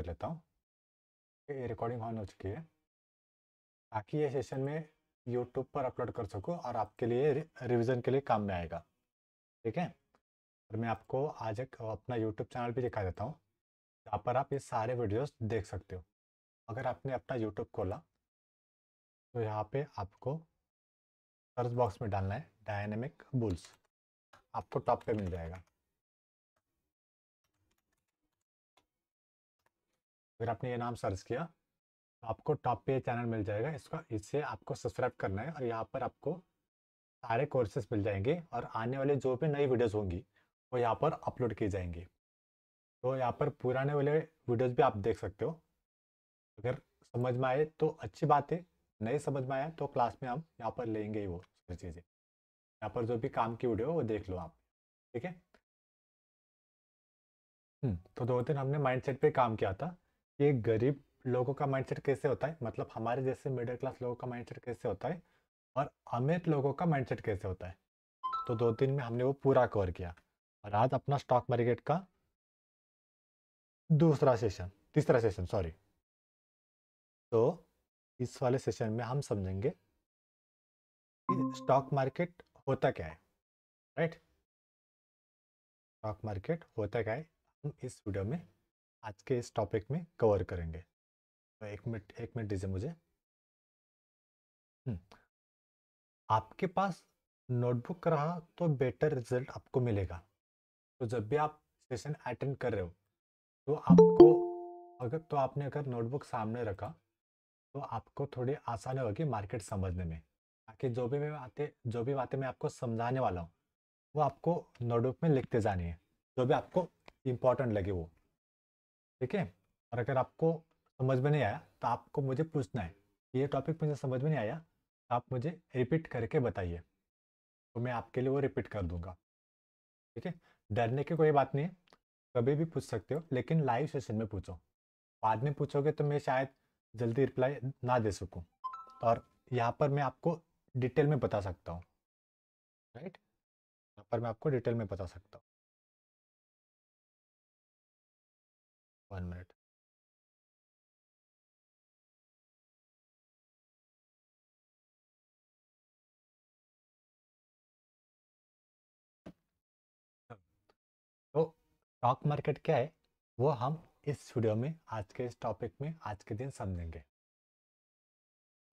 कर लेता हूँ। ये रिकॉर्डिंग ऑन हो चुकी है ताकि ये सेशन में यूट्यूब पर अपलोड कर सकूँ और आपके लिए रिवीजन के लिए काम में आएगा। ठीक है, और मैं आपको आज एक अपना यूट्यूब चैनल भी दिखा देता हूँ जहाँ पर आप ये सारे वीडियोस देख सकते हो। अगर आपने अपना यूट्यूब खोला तो यहाँ पे आपको सर्च बॉक्स में डालना है डायनेमिक बुल्स, आपको टॉप पे मिल जाएगा। अगर आपने ये नाम सर्च किया तो आपको टॉप पे चैनल मिल जाएगा। इससे आपको सब्सक्राइब करना है और यहाँ पर आपको सारे कोर्सेज मिल जाएंगे और आने वाले जो भी नई वीडियोस होंगी वो यहाँ पर अपलोड की जाएंगी। तो यहाँ पर पुराने वाले वीडियोस भी आप देख सकते हो। अगर समझ में आए तो अच्छी बात है, नहीं समझ में आया तो क्लास में हम यहाँ पर लेंगे ही वो सारी चीज़ें। यहाँ पर जो भी काम की वीडियो वो देख लो आप। ठीक है। तो 2 दिन हमने माइंडसेट पे काम किया था कि गरीब लोगों का माइंडसेट कैसे होता है, मतलब हमारे जैसे मिडिल क्लास लोगों का माइंडसेट कैसे होता है और अमीर लोगों का माइंडसेट कैसे होता है। तो 2 दिन में हमने वो पूरा कवर किया और आज अपना स्टॉक मार्केट का तीसरा सेशन सॉरी। तो इस वाले सेशन में हम समझेंगे कि स्टॉक मार्केट होता क्या है। राइट, स्टॉक मार्केट होता क्या है हम इस वीडियो में आज के इस टॉपिक में कवर करेंगे। तो एक मिनट दीजिए मुझे। हम्म, आपके पास नोटबुक रहा तो बेटर रिजल्ट आपको मिलेगा। तो जब भी आप सेशन अटेंड कर रहे हो तो आपको अगर आपने नोटबुक सामने रखा तो आपको थोड़ी आसानी होगी मार्केट समझने में, ताकि जो भी बातें मैं आपको समझाने वाला हूँ वो आपको नोटबुक में लिखते जानी है, जो भी आपको इम्पोर्टेंट लगे वो। ठीक है, और अगर आपको समझ में नहीं आया तो आपको मुझे पूछना है कि ये टॉपिक मुझे समझ में नहीं आया, तो आप मुझे रिपीट करके बताइए, तो मैं आपके लिए वो रिपीट कर दूंगा। ठीक है, डरने की कोई बात नहीं है, कभी भी पूछ सकते हो, लेकिन लाइव सेशन में पूछो। बाद में पूछोगे तो मैं शायद जल्दी रिप्लाई ना दे सकूं, और यहाँ पर मैं आपको डिटेल में बता सकता हूँ। राइट, यहाँ पर मैं आपको डिटेल में बता सकता हूँ। 1 मिनट। तो स्टॉक मार्केट क्या है वो हम इस वीडियो में आज के इस टॉपिक में आज के दिन समझेंगे।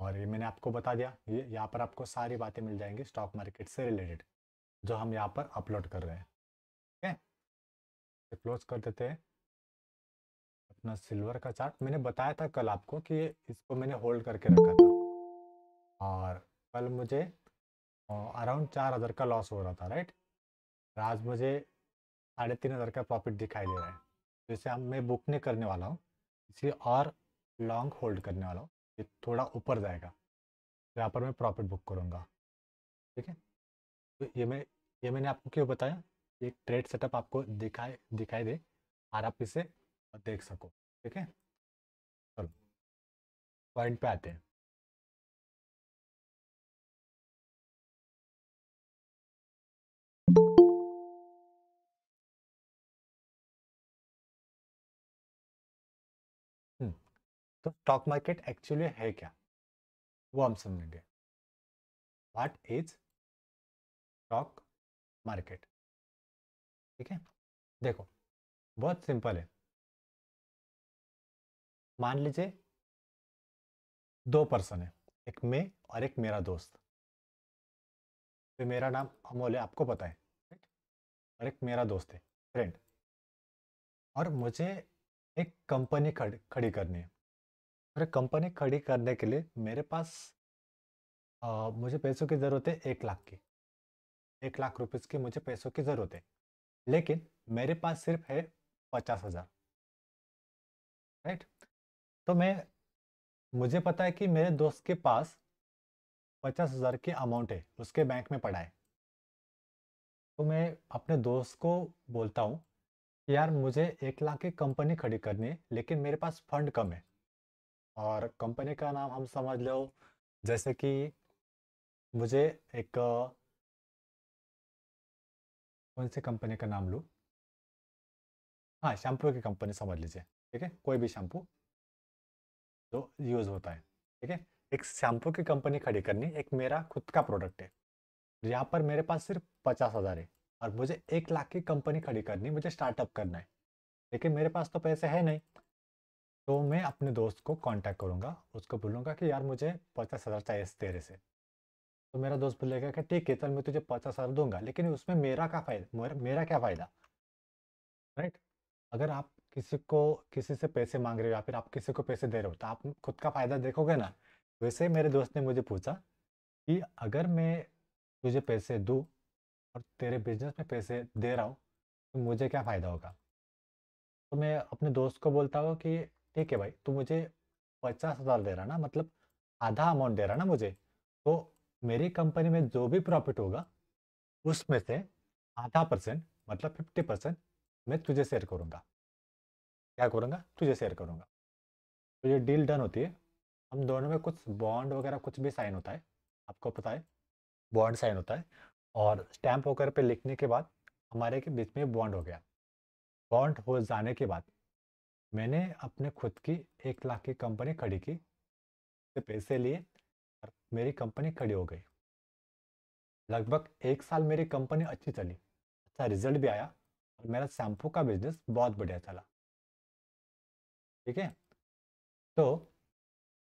और ये मैंने आपको बता दिया, ये यहाँ पर आपको सारी बातें मिल जाएंगी स्टॉक मार्केट से रिलेटेड जो हम यहाँ पर अपलोड कर रहे हैं। ठीक है, क्लोज कर देते हैं अपना सिल्वर का चार्ट। मैंने बताया था कल आपको कि इसको मैंने होल्ड करके रखा था और कल मुझे अराउंड 4,000 का लॉस हो रहा था। राइट, आज मुझे 3,500 का प्रॉफिट दिखाई दे रहा है। तो इसे मैं बुक नहीं करने वाला हूँ, इसे और लॉन्ग होल्ड करने वाला हूँ। ये थोड़ा ऊपर जाएगा तो यहाँ पर मैं प्रॉफिट बुक करूँगा। ठीक है, तो ये मैंने आपको क्यों बताया, एक ट्रेड सेटअप आपको दिखाई दिखाई दे और आप इसे देख सको। ठीक है, चलो पॉइंट पे आते हैं। हम्म, तो स्टॉक मार्केट एक्चुअली है क्या वो हम समझेंगे। What is stock market. ठीक है, देखो बहुत सिंपल है। मान लीजिए 2 पर्सन है, एक मैं और एक मेरा दोस्त। तो मेरा नाम अमोल है, आपको पता है। राइट, और एक मेरा दोस्त है, फ्रेंड। और मुझे एक कंपनी खड़ी करनी है। और कंपनी खड़ी करने के लिए मेरे पास मुझे पैसों की ज़रूरत है 1 लाख की। 1 लाख रुपीज़ की मुझे पैसों की ज़रूरत है, लेकिन मेरे पास सिर्फ है 50,000। राइट, तो मुझे पता है कि मेरे दोस्त के पास 50,000 की अमाउंट है, उसके बैंक में पड़ा है। तो मैं अपने दोस्त को बोलता हूँ कि यार मुझे 1 लाख की कंपनी खड़ी करनी है, लेकिन मेरे पास फंड कम है। और कंपनी का नाम हम समझ लो, जैसे कि मुझे एक कौन सी कंपनी का नाम लूँ। हाँ, शैम्पू की कंपनी समझ लीजिए। ठीक है, कोई भी शैम्पू जो यूज़ होता है, ठीक है। एक शैम्पू की कंपनी खड़ी करनी, एक मेरा खुद का प्रोडक्ट है, यहाँ पर मेरे पास सिर्फ 50,000 है और मुझे 1 लाख की कंपनी खड़ी करनी, मुझे स्टार्टअप करना है, लेकिन मेरे पास तो पैसे है नहीं। तो मैं अपने दोस्त को कांटेक्ट करूँगा, उसको बोलूँगा कि यार मुझे 50,000 चाहिए तेरे से। तो मेरा दोस्त बोलेगा कि ठीक है चल मैं तुझे 50,000 दूंगा, लेकिन उसमें मेरा क्या फ़ायदा, मेरा क्या फ़ायदा, राइट। अगर आप किसी से पैसे मांग रहे हो या फिर आप किसी को पैसे दे रहे हो तो आप खुद का फ़ायदा देखोगे ना। वैसे ही मेरे दोस्त ने मुझे पूछा कि अगर मैं तुझे पैसे दूँ और तेरे बिजनेस में पैसे दे रहा हूँ तो मुझे क्या फ़ायदा होगा। तो मैं अपने दोस्त को बोलता हूँ कि ठीक है भाई, तू मुझे 50,000 दे रहा ना, मतलब आधा अमाउंट दे रहा ना मुझे, तो मेरी कंपनी में जो भी प्रॉफिट होगा उसमें से आधा परसेंट, मतलब 50% मैं तुझे शेयर करूँगा। क्या करूँगा, तुझे शेयर करूँगा। तो ये डील डन होती है, हम दोनों में कुछ बॉन्ड वगैरह कुछ भी साइन होता है, आपको पता है बॉन्ड साइन होता है, और स्टैंप वगैरह पे लिखने के बाद हमारे के बीच में बॉन्ड हो गया। बॉन्ड हो जाने के बाद मैंने अपने खुद की 1 लाख की कंपनी खड़ी की, से पैसे लिए और मेरी कंपनी खड़ी हो गई। लगभग 1 साल मेरी कंपनी अच्छी चली, अच्छा रिजल्ट भी आया और मेरा शैम्पू का बिजनेस बहुत बढ़िया चला, ठीक है। तो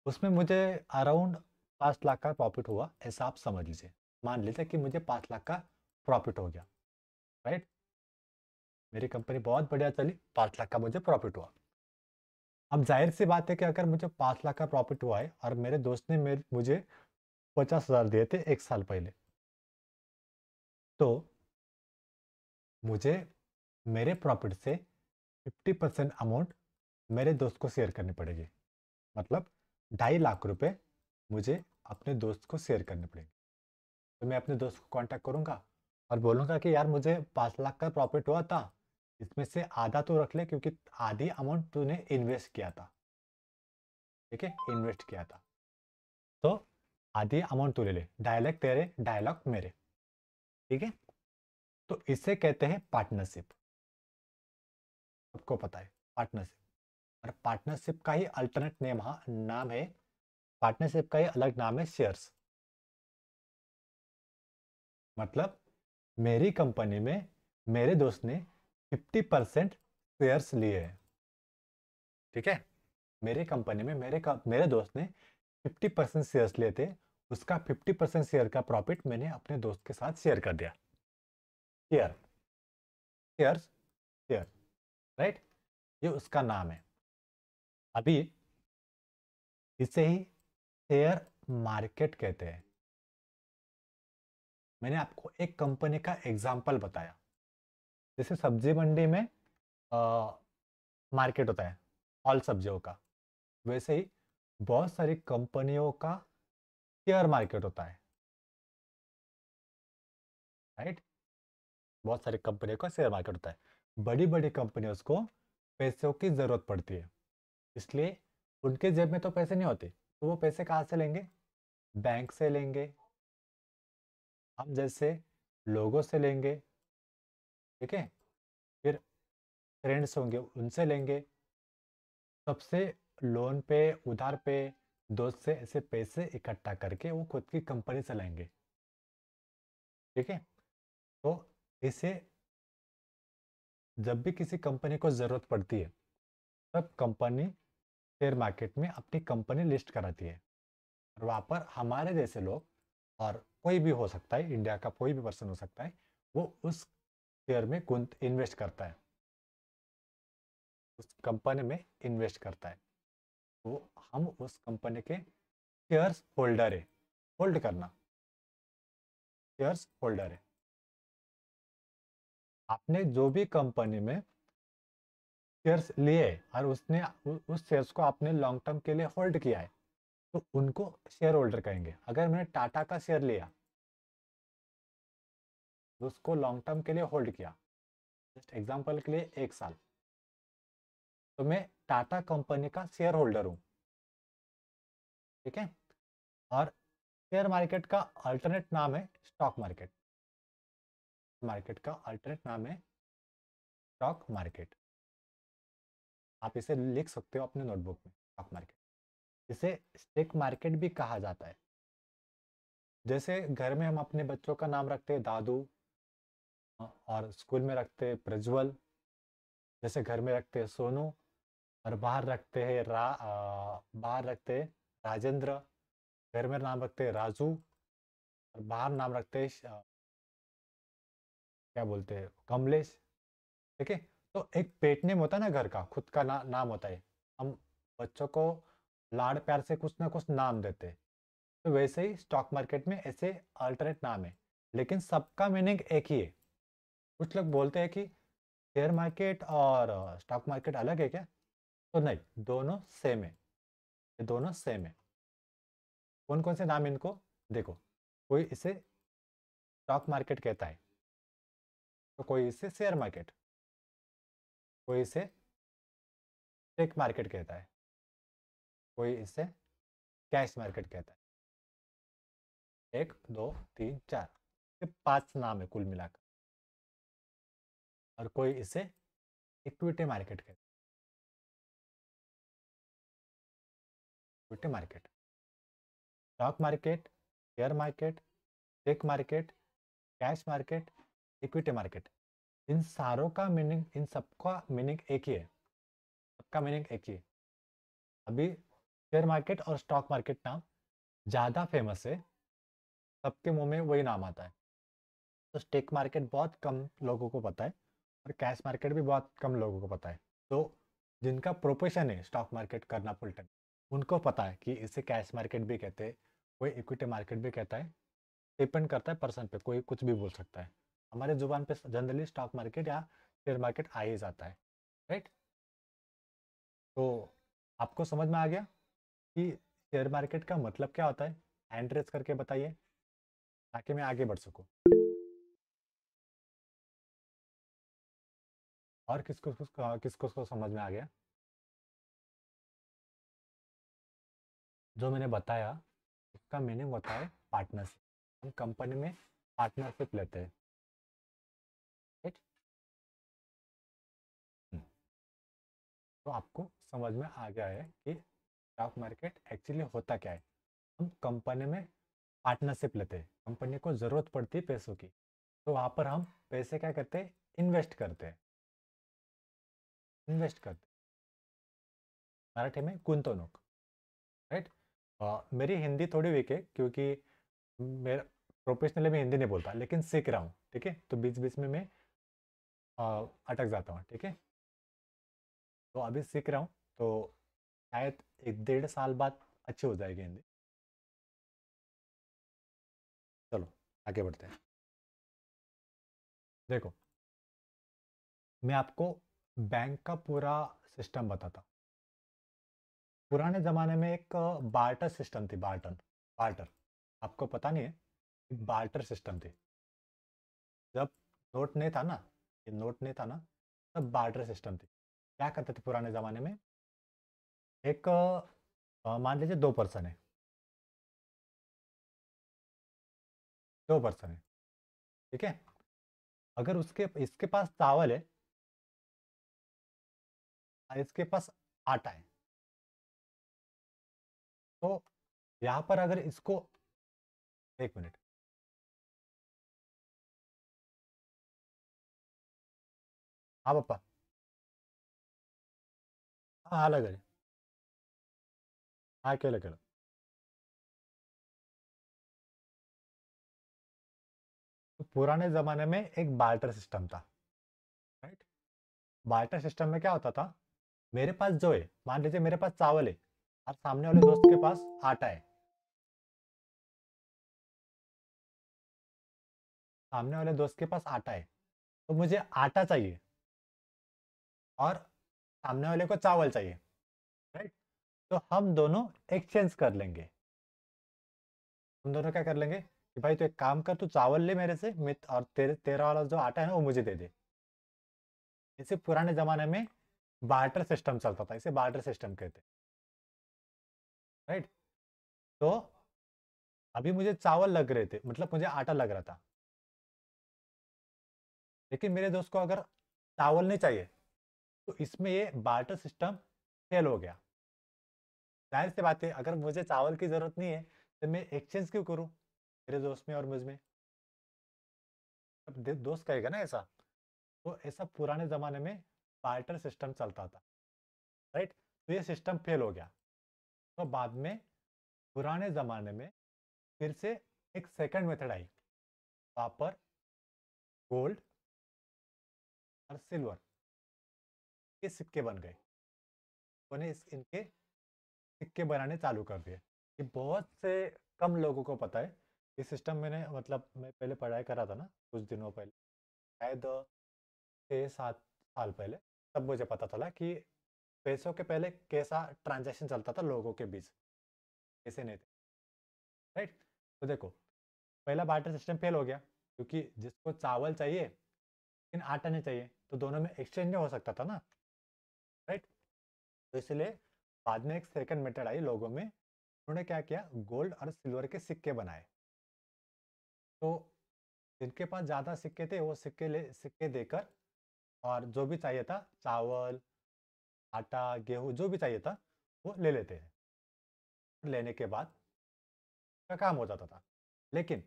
उसमें मुझे अराउंड 5 लाख का प्रॉफिट हुआ, ऐसा आप समझ लीजिए। मान लीजिए कि मुझे 5 लाख का प्रॉफिट हो गया, राइट। मेरी कंपनी बहुत बढ़िया चली, 5 लाख का मुझे प्रॉफिट हुआ। अब जाहिर सी बात है कि अगर मुझे 5 लाख का प्रॉफिट हुआ है और मेरे दोस्त ने मुझे 50,000 दिए थे 1 साल पहले, तो मुझे मेरे प्रॉफिट से 50% अमाउंट मेरे दोस्त को शेयर करनी पड़ेगी। मतलब 2.5 लाख रुपए मुझे अपने दोस्त को शेयर करने पड़ेंगे। तो मैं अपने दोस्त को कांटेक्ट करूंगा और बोलूंगा कि यार मुझे 5 लाख का प्रॉफिट हुआ था, इसमें से आधा तो रख ले क्योंकि आधी अमाउंट तूने इन्वेस्ट किया था, ठीक है, इन्वेस्ट किया था। तो आधी अमाउंट तू ले ले, 2.5 लाख तेरे 2.5 लाख मेरे, ठीक है। तो इसे कहते हैं पार्टनरशिप, सबको पता है पार्टनरशिप। और पार्टनरशिप का ही अल्टरनेट नाम है, पार्टनरशिप का ही अलग नाम है शेयर्स। मतलब मेरी कंपनी में मेरे दोस्त ने 50% शेयर्स लिए हैं, ठीक है। मेरी कंपनी में मेरे दोस्त ने 50% शेयर्स लिए थे, उसका 50% शेयर का प्रॉफिट मैंने अपने दोस्त के साथ शेयर कर दिया। शेयर, शेयर्स, शेयर, राइट, ये उसका नाम है। अभी इसे ही शेयर मार्केट कहते हैं। मैंने आपको एक कंपनी का एग्जाम्पल बताया, जैसे सब्जी मंडी में मार्केट होता है फल सब्जियों का, वैसे ही बहुत सारी कंपनियों का शेयर मार्केट होता है, राइट। बहुत सारी कंपनियों का शेयर मार्केट होता है। बड़ी बड़ी कंपनियों को पैसों की ज़रूरत पड़ती है, इसलिए उनके जेब में तो पैसे नहीं होते, तो वो पैसे कहाँ से लेंगे, बैंक से लेंगे, हम जैसे लोगों से लेंगे, ठीक है। फिर फ्रेंड्स होंगे उनसे लेंगे, सबसे लोन पे, उधार पे, दोस्त से ऐसे पैसे इकट्ठा करके वो खुद की कंपनी चलाएंगे, ठीक है। तो इसे जब भी किसी कंपनी को ज़रूरत पड़ती है तब कंपनी शेयर मार्केट में अपनी कंपनी लिस्ट कराती है, और वहाँ पर हमारे जैसे लोग, और कोई भी हो सकता है, इंडिया का कोई भी पर्सन हो सकता है, वो उस शेयर में इन्वेस्ट करता है, उस कंपनी में इन्वेस्ट करता है। तो हम उस कंपनी के शेयर्स होल्डर है, होल्ड करना, शेयर्स होल्डर है। आपने जो भी कंपनी में शेयर्स लिए और उस शेयर्स को आपने लॉन्ग टर्म के लिए होल्ड किया है, तो उनको शेयर होल्डर कहेंगे। अगर मैंने टाटा का शेयर लिया तो उसको लॉन्ग टर्म के लिए होल्ड किया, जस्ट एग्जांपल के लिए 1 साल, तो मैं टाटा कंपनी का शेयर होल्डर हूँ, ठीक है। और शेयर मार्केट का अल्टरनेट नाम है स्टॉक मार्केट, मार्केट का अल्टरनेट नाम है स्टॉक मार्केट। आप इसे लिख सकते हो अपने नोटबुक में, स्टॉक मार्केट। इसे स्टॉक मार्केट भी कहा जाता है। जैसे घर में हम अपने बच्चों का नाम रखते हैं दादू, और स्कूल में रखते हैं प्रज्वल, जैसे घर में रखते हैं सोनू, और बाहर रखते हैं बाहर रखते हैं राजेंद्र, घर में नाम रखते हैं राजू, और बाहर नाम रखते हैं क्या बोलते हैं, कमलेश। ठीक है। तो एक पेट नेम होता है ना, घर का खुद का नाम होता है। हम बच्चों को लाड़ प्यार से कुछ ना कुछ नाम देते हैं। तो वैसे ही स्टॉक मार्केट में ऐसे अल्टरनेट नाम है, लेकिन सबका मीनिंग एक ही है। कुछ लोग बोलते हैं कि शेयर मार्केट और स्टॉक मार्केट अलग है क्या? तो नहीं, दोनों सेम है। ये दोनों सेम है। कौन कौन से नाम इनको देखो। कोई इसे स्टॉक मार्केट कहता है, तो कोई इसे शेयर मार्केट, कोई इसे स्टॉक मार्केट कहता है, कोई इसे कैश मार्केट कहता है। एक दो तीन चार, ये 5 नाम है कुल मिलाकर। और कोई इसे इक्विटी मार्केट कहता है। Equity market, stock market, share market, stock market, cash market, equity market, इन सारों का मीनिंग, इन सबका मीनिंग एक ही है। सबका मीनिंग एक ही है। अभी शेयर मार्केट और स्टॉक मार्केट नाम ज़्यादा फेमस है, सबके मुंह में वही नाम आता है। तो स्टॉक मार्केट बहुत कम लोगों को पता है, और कैश मार्केट भी बहुत कम लोगों को पता है। तो जिनका प्रोफेशन है स्टॉक मार्केट करना फुल टाइम, उनको पता है कि इसे कैश मार्केट भी कहते हैं, कोई इक्विटी मार्केट भी कहता है। डिपेंड करता है पर्सन पे, कोई कुछ भी बोल सकता है। हमारे जुबान पे जनरली स्टॉक मार्केट या शेयर मार्केट आ ही जाता है। राइट। तो आपको समझ में आ गया कि शेयर मार्केट का मतलब क्या होता है? हैंड रेस करके बताइए, ताकि मैं आगे बढ़ सकूं। और किसको किसको किसको किसको समझ में आ गया? जो मैंने बताया उसका मीनिंग होता है पार्टनरशिप। हम कंपनी में पार्टनरशिप लेते हैं। राइट। तो आपको समझ में आ गया है कि स्टॉक मार्केट एक्चुअली होता क्या है। हम कंपनी में पार्टनरशिप लेते हैं, कंपनी को ज़रूरत पड़ती है पैसों की, तो वहाँ पर हम पैसे क्या करते हैं, इन्वेस्ट करते हैं। इन्वेस्ट करते हैं, मराठी में गुंतवणूक। राइट। मेरी हिंदी थोड़ी वीक है, क्योंकि मेरा प्रोफेशनली मैं हिंदी नहीं बोलता, लेकिन सीख रहा हूँ। ठीक है, तो बीच बीच में मैं अटक जाता हूँ। ठीक है, तो अभी सीख रहा हूँ, तो शायद 1 डेढ़ साल बाद अच्छी हो जाएगी हिंदी। चलो आगे बढ़ते हैं। देखो, मैं आपको बैंक का पूरा सिस्टम बताता हूँ। पुराने ज़माने में एक बार्टर सिस्टम थी, बार्टर। बार्टर, आपको पता नहीं है, एक बार्टर सिस्टम थी। जब नोट नहीं था ना, ये नोट नहीं था ना, तब बार्टर सिस्टम थी। क्या करते थे पुराने ज़माने में? एक मान लीजिए 2 पर्सन है, 2 पर्सन है। ठीक है। अगर उसके इसके पास चावल है और इसके पास आटा है, तो यहाँ पर अगर इसको, 1 मिनट। हाँ पापा। हाँ अलग है। हाँ अकेले अकेले। तो पुराने ज़माने में एक बार्टर सिस्टम था। राइट। बार्टर सिस्टम में क्या होता था, मेरे पास जो है, मान लीजिए मेरे पास चावल है और सामने वाले दोस्त के पास आटा है। सामने वाले दोस्त के पास आटा है, तो मुझे आटा चाहिए और सामने वाले को चावल चाहिए। राइट। तो हम दोनों एक्सचेंज कर लेंगे। हम दोनों क्या कर लेंगे कि भाई तू एक काम कर, तू चावल ले मेरे से, मैं और तेरा वाला जो आटा है ना वो मुझे दे दे। इसे पुराने जमाने में बार्टर सिस्टम चलता था, इसे बार्टर सिस्टम कहते हैं। राइट। तो अभी मुझे चावल लग रहे थे, मतलब मुझे आटा लग रहा था, लेकिन मेरे दोस्त को अगर चावल नहीं चाहिए, तो इसमें ये बार्टर सिस्टम फेल हो गया। जाहिर सी बात है, अगर मुझे चावल की ज़रूरत नहीं है तो मैं एक्सचेंज क्यों करूँ मेरे दोस्त में और मुझ में? अब दोस्त कहेगा ना ऐसा। तो ऐसा पुराने ज़माने में बार्टर सिस्टम चलता था, राइट? तो ये सिस्टम फेल हो गया। तो बाद में पुराने ज़माने में फिर से एक सेकंड मेथड आई, वहाँ पर गोल्ड और सिल्वर के सिक्के बन गए। उन्हें इनके सिक्के बनाने चालू कर दिए। ये बहुत से कम लोगों को पता है। ये सिस्टम मैंने मतलब मैं पहले पढ़ाई करा था ना कुछ दिनों पहले, शायद 6-7 साल पहले, तब मुझे पता चला कि पैसों के पहले कैसा ट्रांजैक्शन चलता था लोगों के बीच, कैसे नहीं थे, राइट? तो देखो, पहला बार्टर सिस्टम फेल हो गया क्योंकि जिसको चावल चाहिए लेकिन आटा नहीं चाहिए, तो दोनों में एक्सचेंज नहीं हो सकता था ना, राइट? तो इसलिए बाद में एक सेकंड मेथड आई लोगों में। उन्होंने क्या किया, गोल्ड और सिल्वर के सिक्के बनाए। तो जिनके पास ज़्यादा सिक्के थे वो सिक्के देकर, और जो भी चाहिए था चावल, आटा, गेहूँ जो भी चाहिए था वो ले लेते हैं। लेने के बाद का काम हो जाता था। लेकिन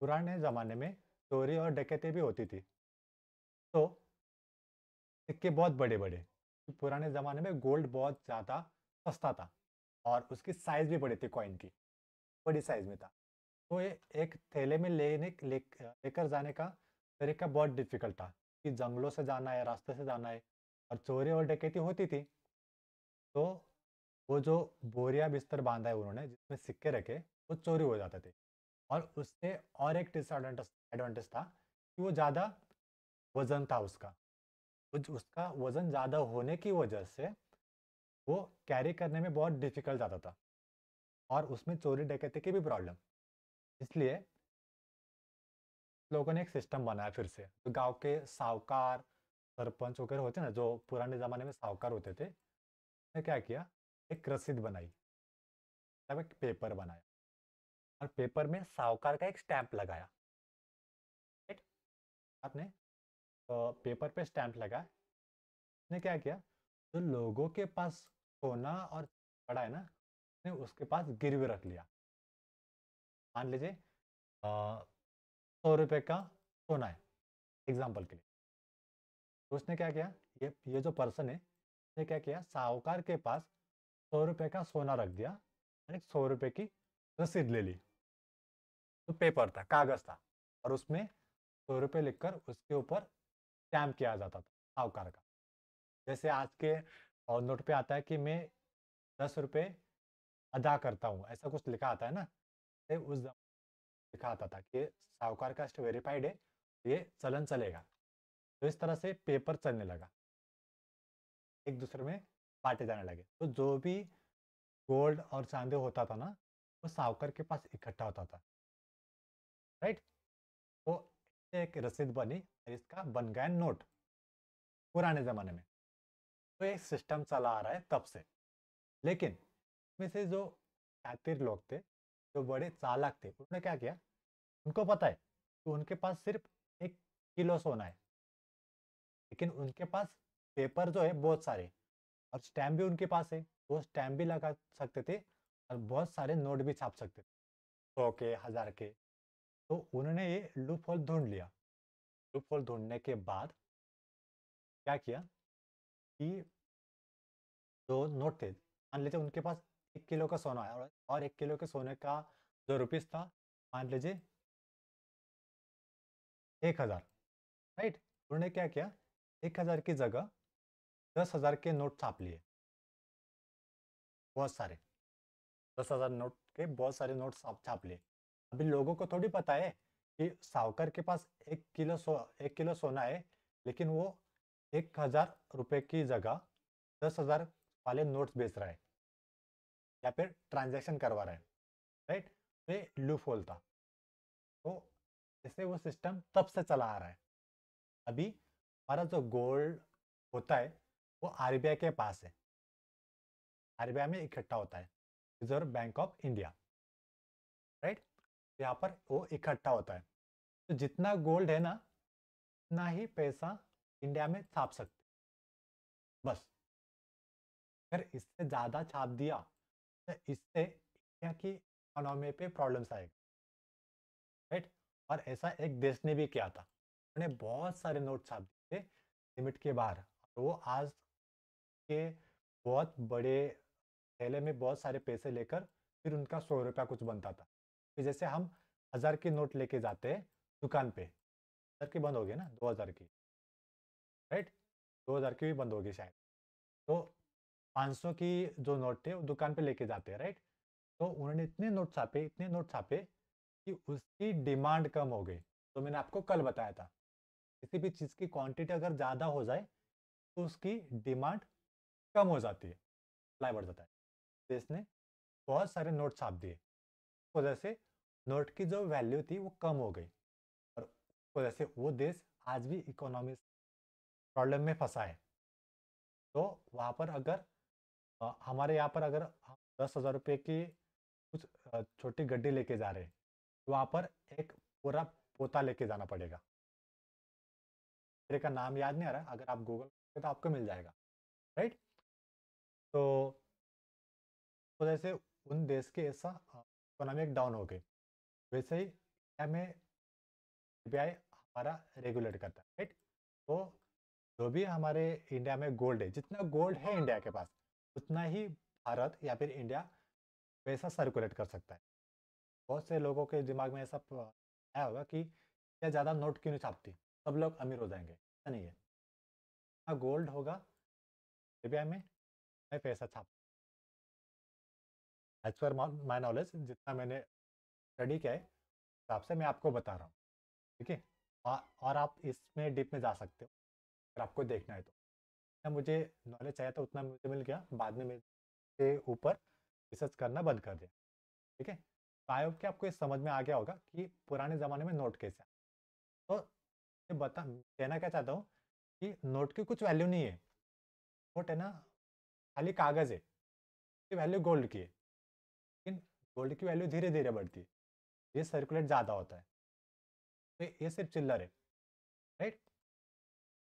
पुराने ज़माने में चोरी और डकैती भी होती थी। तो सिक्के बहुत बड़े बड़े, पुराने ज़माने में गोल्ड बहुत ज़्यादा सस्ता था और उसकी साइज़ भी बड़ी थी, कॉइन की बड़ी साइज़ में था। तो ये एक थैले में लेकर जाने का तरीका बहुत डिफिकल्ट था कि जंगलों से जाना है, रास्ते से जाना है, और चोरी और डकैती होती थी। तो वो जो बोरिया बिस्तर बांधा है उन्होंने जिसमें सिक्के रखे, वो चोरी हो जाते थे। और उससे और एक डिसएडवांटेज एडवांटेज था कि वो ज़्यादा वजन था उसका। उसका वजन ज़्यादा होने की वजह से वो कैरी करने में बहुत डिफिकल्ट जाता था, और उसमें चोरी डकैती की भी प्रॉब्लम। इसलिए लोगों ने एक सिस्टम बनाया फिर से, तो गांव के साहूकार, सरपंच वगैरह होते ना, जो पुराने ज़माने में साहूकार होते थे, ने क्या किया, एक रसीद बनाई, तब एक पेपर बनाया और पेपर में साहूकार का एक स्टैंप लगाया, राइट? आपने पेपर पे स्टैंप लगा, ने क्या किया, जो लोगों के पास सोना और पड़ा है ना, ने उसके पास गिरवी रख लिया। मान लीजिए 100 रुपये का सोना है एग्जाम्पल के लिए। तो उसने क्या किया, ये जो पर्सन है, उसने क्या किया, साहूकार के पास 100 रुपये का सोना रख दिया और एक 100 रुपये की रसीद ले ली। तो पेपर था, कागज था, और उसमें 100 रुपये लिखकर उसके ऊपर स्टैम्प किया जाता था साहूकार का। जैसे आज के नोट पे आता है कि मैं 10 रुपये अदा करता हूँ, ऐसा कुछ लिखा आता है ना। उस लिखा आता था कि साहूकार कास्ट वेरीफाइड है, ये चलन चलेगा। तो इस तरह से पेपर चलने लगा, एक दूसरे में बांटे जाने लगे। तो जो भी गोल्ड और चांदी होता था ना, वो साहूकार के पास इकट्ठा होता था, राइट? तो एक रसीद बनी और इसका बन गया नोट पुराने ज़माने में। तो एक सिस्टम चला आ रहा है तब से। लेकिन में से जो शातिर लोग थे, जो बड़े चालाक थे, उन्होंने क्या किया, उनको पता है कि उनके पास सिर्फ 1 किलो सोना है, लेकिन उनके पास पेपर जो है बहुत सारे, और स्टैम्प भी उनके पास है, वो स्टैम्प भी लगा सकते थे और बहुत सारे नोट भी छाप सकते थे, 100 के, 1000 के। तो उन्होंने ये लूप होल ढूंढ लिया। लूप होल ढूंढने के बाद क्या किया कि जो नोट थे, मान लीजिए उनके पास 1 किलो का सोना है, और 1 किलो के सोने का जो रुपीस था, मान लीजिए 1000, राइट? उन्होंने क्या किया, 1000 की जगह 10,000 के नोट छाप लिए, बहुत सारे, 10,000 नोट के बहुत सारे नोट छाप लिए। अभी लोगों को थोड़ी पता है कि साहूकार के पास 1 किलो सोना है, लेकिन वो 1,000 रुपये की जगह 10,000 वाले नोट्स बेच रहा है या फिर ट्रांजैक्शन करवा रहा है, राइट? तो ये लूप होल था। तो जैसे वो सिस्टम तब से चला आ रहा है। अभी हमारा जो गोल्ड होता है वो आरबीआई के पास है, आरबीआई में इकट्ठा होता है, reserve bank of India, right? यहाँ पर वो इकट्ठा होता है। तो जितना गोल्ड है ना, उतना ही पैसा इंडिया में छाप सकते हैं। बस। अगर इससे ज़्यादा छाप दिया तो इससे इंडिया की इकोनॉमी पे प्रॉब्लम्स आएगा, राइट। और ऐसा एक देश ने भी किया था, उन्होंने बहुत सारे नोट छाप दिए थे लिमिट के बाहर, और वो आज के बहुत बड़े थैले में बहुत सारे पैसे लेकर फिर उनका 100 रुपया कुछ बनता था। फिर जैसे हम 1000 की नोट लेके जाते हैं दुकान पे, 1000 की बंद हो गई ना, 2000 की, राइट। 2000 की भी बंद होगी शायद। तो 500 की जो नोट थे वो दुकान पे लेके जाते हैं, राइट। तो उन्होंने इतने नोट छापे, इतने नोट छापे कि उसकी डिमांड कम हो गई। तो मैंने आपको कल बताया था, किसी भी चीज़ की क्वांटिटी अगर ज़्यादा हो जाए तो उसकी डिमांड कम हो जाती है, सप्लाई बढ़ जाता है। देश ने बहुत सारे नोट छाप दिए, उस वजह से नोट की जो वैल्यू थी वो कम हो गई, और उस वजह से वो देश आज भी इकोनॉमी प्रॉब्लम में फंसा है। तो वहाँ पर अगर हमारे यहाँ पर अगर हम 10,000 रुपये की कुछ छोटी गड्डी लेके जा रहे हैं, तो वहाँ पर एक पूरा पोता लेके जाना पड़ेगा। मेरे का नाम याद नहीं आ रहा, अगर आप गूगल करेंगे तो आपको मिल जाएगा, राइट। तो वजह से उन देश के ऐसा इकोनॉमिक डाउन हो गई। वैसे ही इंडिया में आरबीआई हमारा रेगुलेट करता है, राइट। तो जो भी हमारे इंडिया में गोल्ड है, जितना गोल्ड है इंडिया के पास, उतना ही भारत या फिर इंडिया पैसा सर्कुलेट कर सकता है। बहुत से लोगों के दिमाग में ऐसा आया होगा कि क्या ज़्यादा नोट क्यों नहीं छापती, सब लोग अमीर हो जाएंगे। ऐसा नहीं है। हाँ, गोल्ड होगा आरबीआई में, मैं पैसा छाप, एज पर माई नॉलेज जितना मैंने स्टडी किया है हिसाब से मैं आपको बता रहा हूँ, ठीक है। और आप इसमें डीप में जा सकते हो अगर आपको देखना है तो। जितना मुझे नॉलेज चाहिए था उतना मुझे मिल गया, बाद में मेरे ऊपर रिसर्च करना बंद कर दिया, ठीक है। तो आई होप कि आपको ये समझ में आ गया होगा कि पुराने ज़माने में नोट कैसे आए। तो ये बता कहना क्या चाहता हूँ कि नोट की कुछ वैल्यू नहीं है। नोट है ना, खाली कागज़ है, इसकी वैल्यू गोल्ड की है, लेकिन गोल्ड की वैल्यू धीरे धीरे बढ़ती है, ये सर्कुलेट ज़्यादा होता है। तो ये सिर्फ चिल्लर है, राइट।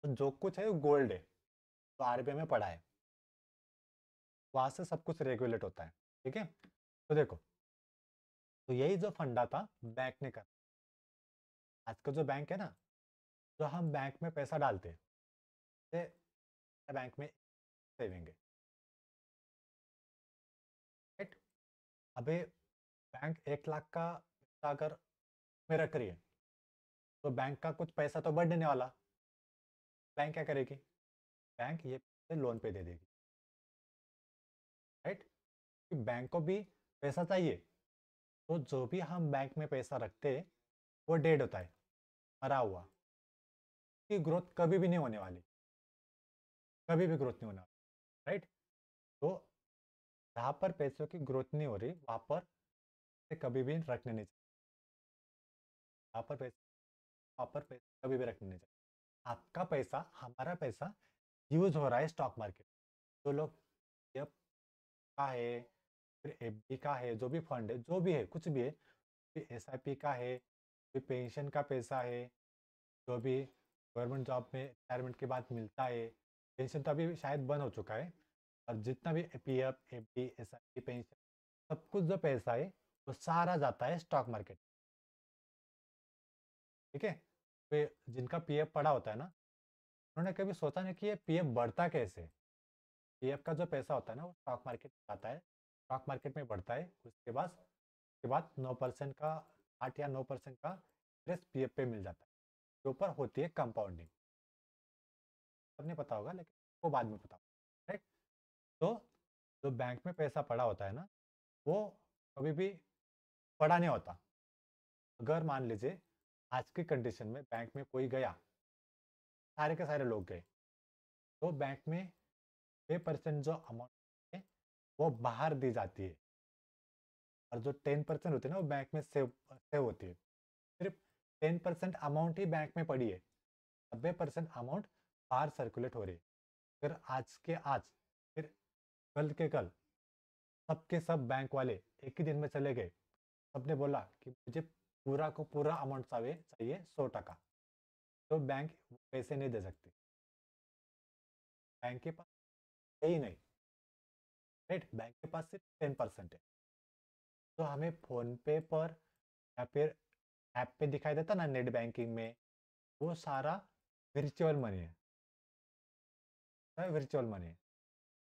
तो जो कुछ है वो गोल्ड है, तो आरबीआई में पड़ा है, वहाँ से सब कुछ रेगुलेट होता है, ठीक है। तो देखो, तो यही जो फंडा था बैंक ने करा। आज का जो बैंक है ना, जो हम बैंक में पैसा डालते हैं, जैसे बैंक में सेविंग है, राइट। अबे बैंक 1 लाख का पैसा अगर में रख रही है, तो बैंक का कुछ पैसा तो बढ़ने वाला। बैंक क्या करेगी, बैंक ये पैसे लोन पे दे देगी, राइट। बैंक को भी पैसा चाहिए, तो जो भी हम बैंक में पैसा रखते हैं वो डेड होता है, मरा हुआ, की ग्रोथ कभी भी नहीं होने वाली, कभी भी ग्रोथ नहीं होने वाली, राइट। तो जहाँ पर पैसों की ग्रोथ नहीं हो रही वहाँ पर कभी भी रखने नहीं चाहिए, वहाँ पर पैसे, वहाँ पर पैसे कभी भी रखने नहीं चाहिए। आपका पैसा, हमारा पैसा यूज हो रहा है स्टॉक मार्केट, जो लोग एफ का है, फिर एफडी का है, जो भी फंड है, जो भी है, कुछ भी है, फिर एसआईपी का है, फिर पेंशन का पैसा है, जो भी गवर्नमेंट जॉब में रिटायरमेंट के बाद मिलता है। पेंशन तो अभी शायद बंद हो चुका है, और जितना भी पीएफ, एफडी, एसआईपी, पेंशन, सब कुछ जो पैसा है वो सारा जाता है स्टॉक मार्केट, ठीक है। फिर जिनका पीएफ पड़ा होता है ना, उन्होंने कभी सोचा नहीं कि ये पीएफ बढ़ता कैसे। पीएफ का जो पैसा होता है ना वो स्टॉक मार्केट में आता है, स्टॉक मार्केट में बढ़ता है, उसके बाद 9% का, 8 या 9% का इंटरेस्ट पीएफ पे मिल जाता है, के ऊपर होती है कंपाउंडिंग। सबने पता होगा लेकिन वो बाद में पता होगा, राइट। तो जो बैंक में पैसा पड़ा होता है ना, वो कभी भी पड़ा नहीं होता। अगर मान लीजिए आज की कंडीशन में बैंक में कोई गया, सारे के सारे लोग गए, तो बैंक में 6% जो अमाउंट है वो बाहर दी जाती है, और जो 10% होती है ना वो बैंक में सेव सेव होती है। सिर्फ 10% अमाउंट ही बैंक में पड़ी है, 90% अमाउंट बाहर सर्कुलेट हो रही है। फिर आज के आज, फिर कल के कल, सब के सब बैंक वाले एक ही दिन में चले गए, सबने बोला कि मुझे पूरा को पूरा अमाउंट चाहिए चाहिए 100%, तो बैंक पैसे नहीं दे सकती। बैंक के पास है ही नहीं, राइट। बैंक के पास सिर्फ 10% है। तो हमें फोन पे पर या फिर ऐप पे दिखाई देता ना नेट बैंकिंग में, वो सारा वर्चुअल मनी है, वर्चुअल मनी है।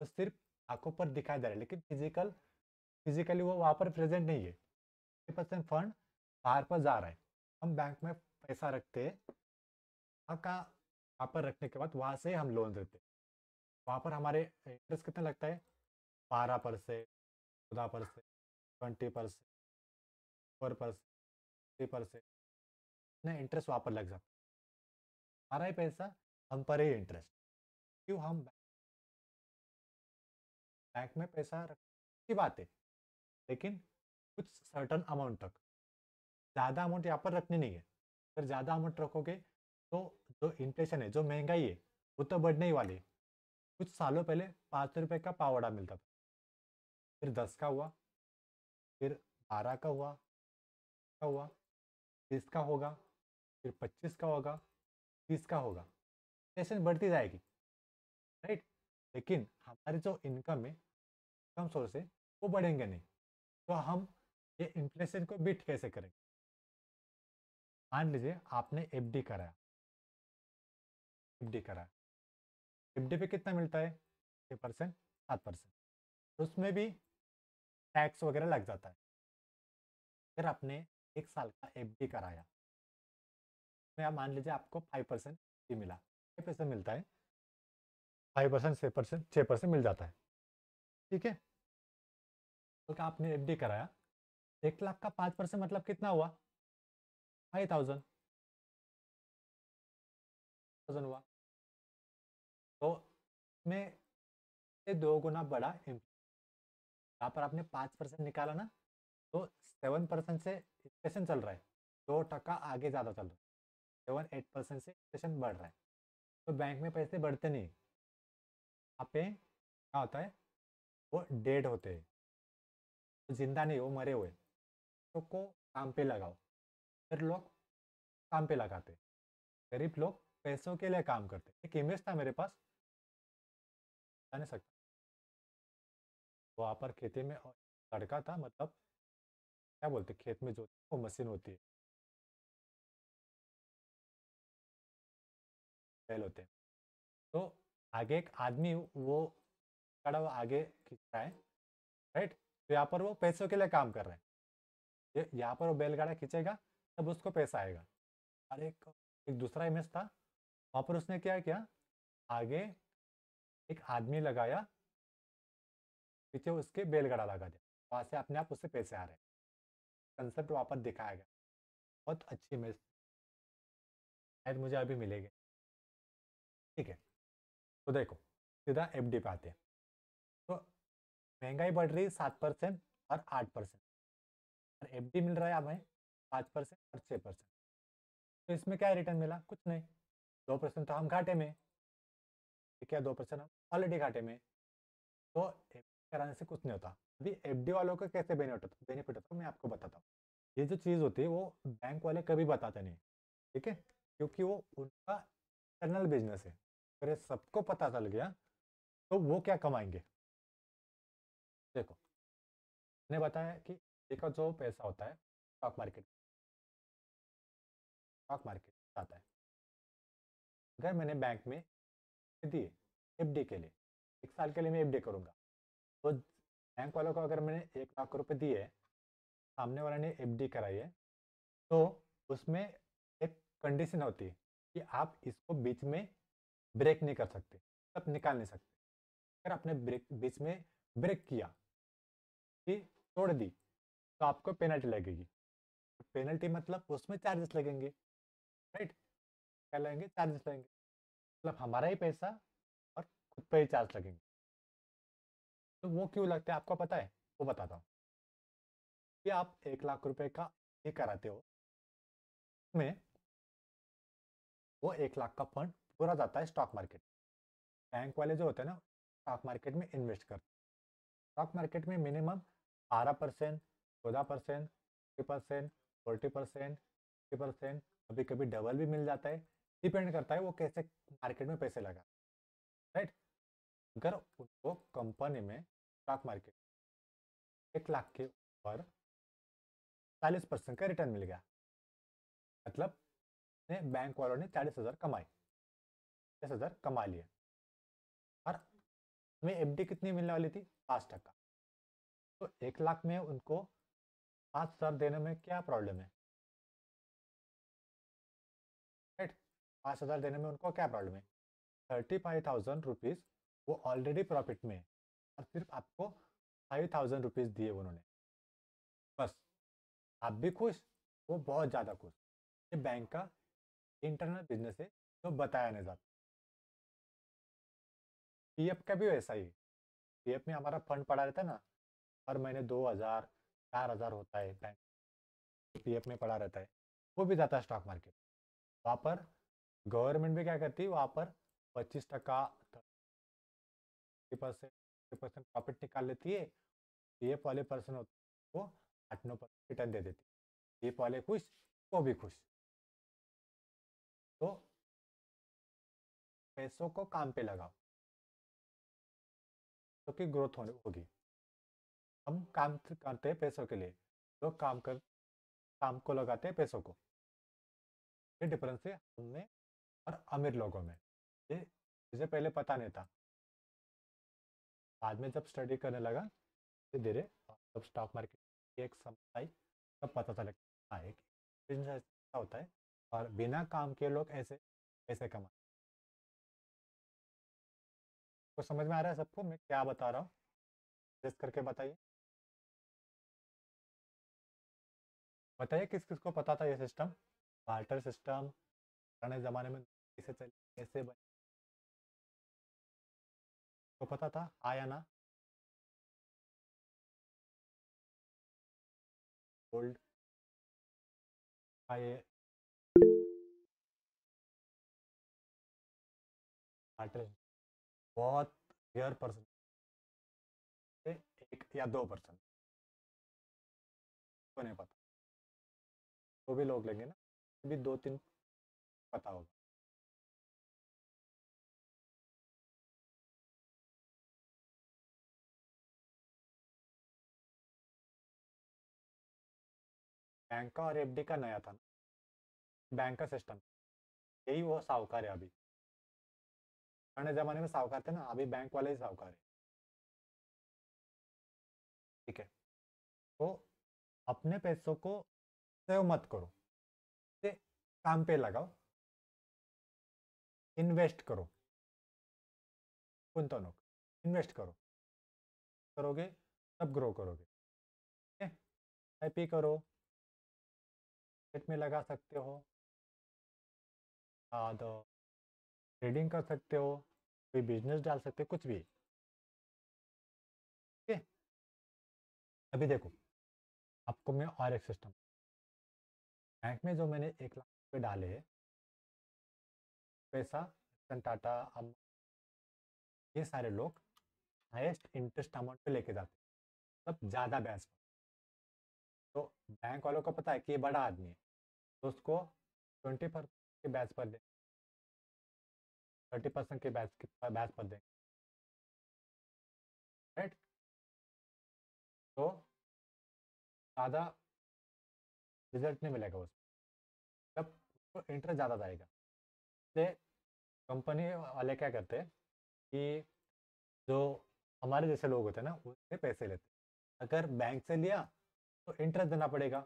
तो सिर्फ आंखों पर दिखाई दे रहा है, लेकिन फिजिकली वो वहाँ पर प्रेजेंट नहीं है। 50% फंड बाहर पर जा रहा है। हम बैंक में पैसा रखते हैं, वहाँ का वहाँ पर रखने के बाद वहाँ से हम लोन देते हैं। वहाँ पर हमारे इंटरेस्ट कितना लगता है? 12%, 14%, 20%, 4%, 3%, इतना इंटरेस्ट वहाँ पर लग जाता है। हमारा ही पैसा, हम पर ही इंटरेस्ट। क्यों? हम बैंक में पैसा रख की बात है, लेकिन कुछ सर्टन अमाउंट तक। ज़्यादा अमाउंट यहाँ पर रखनी नहीं है। अगर ज़्यादा अमाउंट रखोगे तो जो इन्फ्लेशन है, जो महंगाई है, वो तो बढ़ने ही वाली है। कुछ सालों पहले 5 रुपए का पावड़ा मिलता था, फिर 10 का हुआ, फिर 12 का हुआ, 30 का होगा, फिर 25 का होगा, 30 का होगा। इन्फ्लेशन बढ़ती जाएगी, राइट। लेकिन हमारी जो इनकम है, इनकम सोर्स है, वो बढ़ेंगे नहीं। तो हम ये इन्फ्लेशन को बीट कैसे करेंगे? मान लीजिए आपने एफडी कराया, एफडी कराया, एफडी पे कितना मिलता है? 6%, 7%। उसमें भी टैक्स वगैरह लग जाता है। फिर आपने 1 साल का एफडी कराया, में आप मान लीजिए आपको 5% ही मिला, 5% मिलता है, 5%, 6%, 6% मिल जाता है, ठीक है। तो क्या आपने एफडी कराया, 1 लाख का 5% मतलब कितना हुआ? 5,000 हुआ। तो इसमें से 2 गुना बड़ा यहाँ पर आपने 5% निकाला ना, तो 7% से इन्फ्लेशन चल रहा है, 2% आगे ज़्यादा चल रहा है, 7-8% से इन्फ्लेशन बढ़ रहा है। तो बैंक में पैसे बढ़ते नहीं, यहाँ पे क्या होता है, वो डेड होते हैं, तो जिंदा नहीं, वो मरे हुए। तो को काम पे लगाओ, फिर लोग काम पे लगाते, गरीब लोग पैसों के लिए काम करते। एक इमेज था मेरे पास, बता नहीं सकता, वहाँ पर खेती में लड़का था, मतलब क्या बोलते, खेत में जो वो मशीन होती है, बैल होते हैं। तो आगे एक आदमी वो खड़ा हुआ आगे खींच रहा है, राइट। तो यहाँ पर वो पैसों के लिए काम कर रहे हैं। ये यहाँ पर वो बैलगाड़ा खींचेगा, तब उसको पैसा आएगा। और एक एक दूसरा इमेज था, वहाँ पर उसने क्या किया, आगे एक आदमी लगाया, पीछे उसके बैलगाड़ा लगा दिया, वहाँ से अपने आप उससे पैसे आ रहे हैं। कंसेप्ट वहाँ पर दिखाया गया, बहुत अच्छी इमेज, शायद मुझे अभी मिलेगी, ठीक है। तो देखो, सीधा एफडी पे आते हैं। तो महंगाई बढ़ रही है 7% और 8%, और एफडी मिल रहा है हमें 5% और 6%। तो इसमें क्या रिटर्न मिला? कुछ नहीं। 2% तो हम घाटे में, ठीक है, 2% हम ऑलरेडी घाटे में। तो एफडी कराने से कुछ नहीं होता। अभी एफडी वालों को कैसे बेनिफिट होता है मैं आपको बताता हूँ। ये जो चीज़ होती है वो बैंक वाले कभी बताते नहीं, ठीक है, क्योंकि वो उनका इंटरनल बिजनेस है। अगर ये सबको पता चल गया तो वो क्या कमाएंगे? देखो, मैंने बताया कि एक जो पैसा होता है स्टॉक मार्केट आता है। अगर मैंने बैंक में दिए एफडी के लिए, 1 साल के लिए मैं एफडी करूँगा, तो बैंक वालों को अगर मैंने 1 लाख रुपए दिए, सामने वाले ने एफडी कराई है, तो उसमें एक कंडीशन होती है कि आप इसको बीच में ब्रेक नहीं कर सकते, तब निकाल नहीं सकते। अगर आपने बीच में ब्रेक किया कि तोड़ दी, तो आपको पेनल्टी लगेगी। पेनल्टी मतलब उसमें चार्जेस लगेंगे, राइट। क्या लगेंगे? चार्जेस लगेंगे, मतलब हमारा ही पैसा और खुद पे ही चार्ज लगेंगे। तो वो क्यों लगते हैं आपको पता है? वो बताता हूँ। कि आप 1 लाख रुपए का ये कराते हो, में वो 1 लाख का फंड पूरा जाता है स्टॉक मार्केट। बैंक वाले जो होते हैं ना, स्टॉक मार्केट में इन्वेस्ट करते हैं। स्टॉक मार्केट में मिनिमम 12%, 14%, 3%, 40%, 50%, कभी कभी डबल भी मिल जाता है। डिपेंड करता है वो कैसे मार्केट में पैसे लगा, राइट। अगर उनको कंपनी में स्टॉक मार्केट 1 लाख के ऊपर 40% का रिटर्न मिल गया, मतलब बैंक वालों ने 40,000 कमाए, 40,000 कमा लिए, और हमें एफडी कितनी मिलने वाली थी? 5%। तो 1 लाख में उनको 5,000 देने में क्या प्रॉब्लम है? राइट, 5,000 देने में उनको क्या प्रॉब्लम है? 35,000 रुपीज़ वो ऑलरेडी प्रॉफिट में है, और सिर्फ आपको 5,000 रुपीज़ दिए उन्होंने, बस। आप भी खुश, वो बहुत ज़्यादा खुश। ये बैंक का इंटरनल बिजनेस है जो बताया नहीं जाता। पीएफ का भी वैसा ही है। पीएफ में हमारा फंड पड़ा रहता है ना, हर महीने 2,000 4,000 होता है बैंक, पीएफ में पड़ा रहता है, वो भी जाता है स्टॉक मार्केट। वहाँ पर गवर्नमेंट भी क्या करती है, वहाँ पर 25%, 30% प्रॉफिट निकाल लेती है। पीएफ वाले पर्सन होते हैं वो 8-9% रिटर्न दे देती है। पीएफ वाले खुश, वो भी खुश। तो पैसों को काम पे लगाओ, तो कि ग्रोथ होने होगी। हम काम करते हैं पैसों के लिए, लोग काम को लगाते हैं पैसों को। ये डिफरेंस है हम में और अमीर लोगों में। ये मुझे पहले पता नहीं था, बाद में जब स्टडी करने लगा धीरे धीरे, जब स्टॉक मार्केट की एक समझ आई, तब पता चला कि हाँ, एक बिजनेस ऐसा होता है और बिना काम के लोग ऐसे पैसे कमाते। तो समझ में आ रहा है सबको मैं क्या बता रहा हूँ? जस्ट करके बताइए, बताइए किस किस को पता था ये सिस्टम, बार्टर सिस्टम पुराने ज़माने में कैसे चले, कैसे बने, को पता था आया ना? गोल्ड का ये बार्टर बहुत रेयर पर्सन से 1 या 2% को नहीं पता, वो भी लोग लेंगे ना, अभी 2-3 पता होगा। बैंक का और एफडी का नया था, बैंक का सिस्टम, यही वो साहूकार है अभी। पुराने ज़माने में साहूकार थे ना, अभी बैंक वाले ही साहूकार है। ठीक है, तो अपने पैसों को सेव मत करो, इसे काम पे लगाओ, इन्वेस्ट करो, गुंतवणूक इन्वेस्ट करो, करोगे तब ग्रो करोगे। ठीक है, आईपी करो, मार्केट में लगा सकते हो, तो ट्रेडिंग कर सकते हो, कोई बिजनेस डाल सकते हो, कुछ भी। ठीक है, अभी देखो, आपको मैं और एक सिस्टम, बैंक में जो मैंने 1 लाख रुपये डाले हैं, पैसा रतन टाटा, ये सारे लोग हाईएस्ट इंटरेस्ट अमाउंट पे लेके जाते हैं, मतलब ज़्यादा ब्याज पर। तो बैंक वालों को पता है कि ये बड़ा आदमी है, तो उसको 20% के ब्याज पर दें, 30% के ब्याज पर दें, राइट? तो ज़्यादा रिजल्ट नहीं मिलेगा उसमें, तब उसको इंटरेस्ट ज़्यादा जाएगा। इसलिए कंपनी वाले क्या करते हैं कि जो हमारे जैसे लोग होते हैं ना, उससे पैसे लेते हैं। अगर बैंक से लिया तो इंटरेस्ट देना पड़ेगा,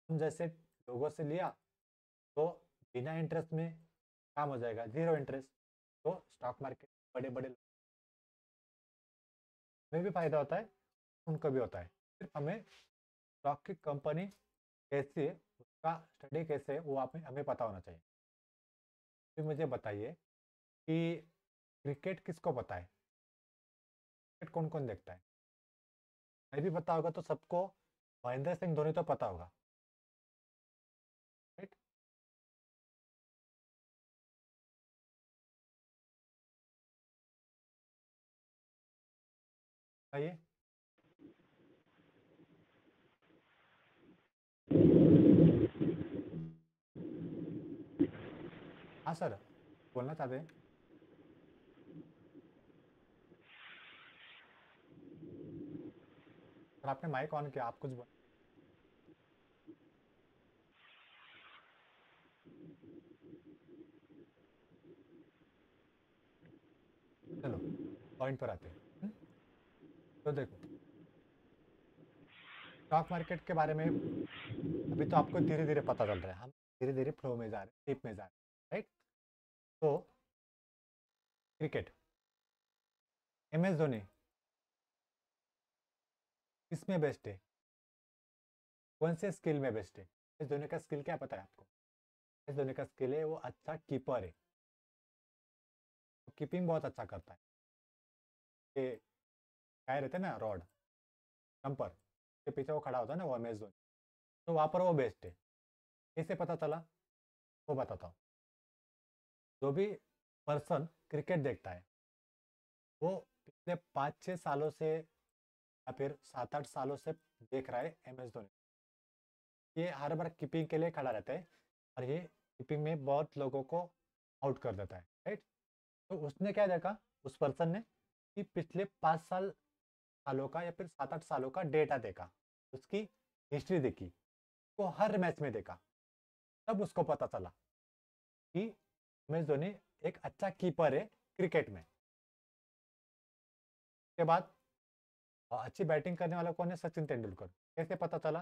हम जैसे लोगों से लिया तो बिना इंटरेस्ट में काम हो जाएगा, जीरो इंटरेस्ट। तो स्टॉक मार्केट बड़े बड़े में भी फायदा होता है, उनको भी होता है। सिर्फ हमें स्टॉक की कंपनी कैसी है, उसका स्टडी कैसे है, वो आप हमें पता होना चाहिए। फिर मुझे बताइए कि क्रिकेट किसको पता है? क्रिकेट कौन कौन देखता है? नहीं भी पता होगा तो सबको महेंद्र सिंह धोनी तो पता होगा, राइट? बताइए। हाँ सर, बोलना चाहते हैं। और आपने माइक ऑन किया, आप कुछ बोल। चलो पॉइंट पर आते हैं। तो देखो, स्टॉक मार्केट के बारे में अभी तो आपको धीरे धीरे पता चल रहा है, हम धीरे धीरे फ्लो में जा रहे हैं, टिप में जा रहे हैं, राइट। तो क्रिकेट, MS धोनी किसमें बेस्ट है, कौन से स्किल में बेस्ट है? एस धोनी का स्किल क्या पता है आपको? एस धोनी का स्किल है वो अच्छा कीपर है, वो कीपिंग बहुत अच्छा करता है। ये क्या रहते हैं ना, रॉड जंपर के पीछे वो खड़ा होता है ना, वो MS धोनी, तो वहाँ पर वो बेस्ट है। कैसे पता चला वो बताता हूँ। जो भी पर्सन क्रिकेट देखता है, वो पिछले 5-6 सालों से या फिर 7-8 सालों से देख रहा है MS धोनी। ये हर बार कीपिंग के लिए खड़ा रहता है और ये कीपिंग में बहुत लोगों को आउट कर देता है, राइट। तो उसने क्या देखा, उस पर्सन ने, कि पिछले 5 सालों का या फिर 7-8 सालों का डेटा देखा, उसकी हिस्ट्री देखी, वो हर मैच में देखा। तब उसको पता चला कि MS धोनी एक अच्छा कीपर है क्रिकेट में। के बाद अच्छी बैटिंग करने वाला कौन है, सचिन तेंदुलकर। कैसे पता चला?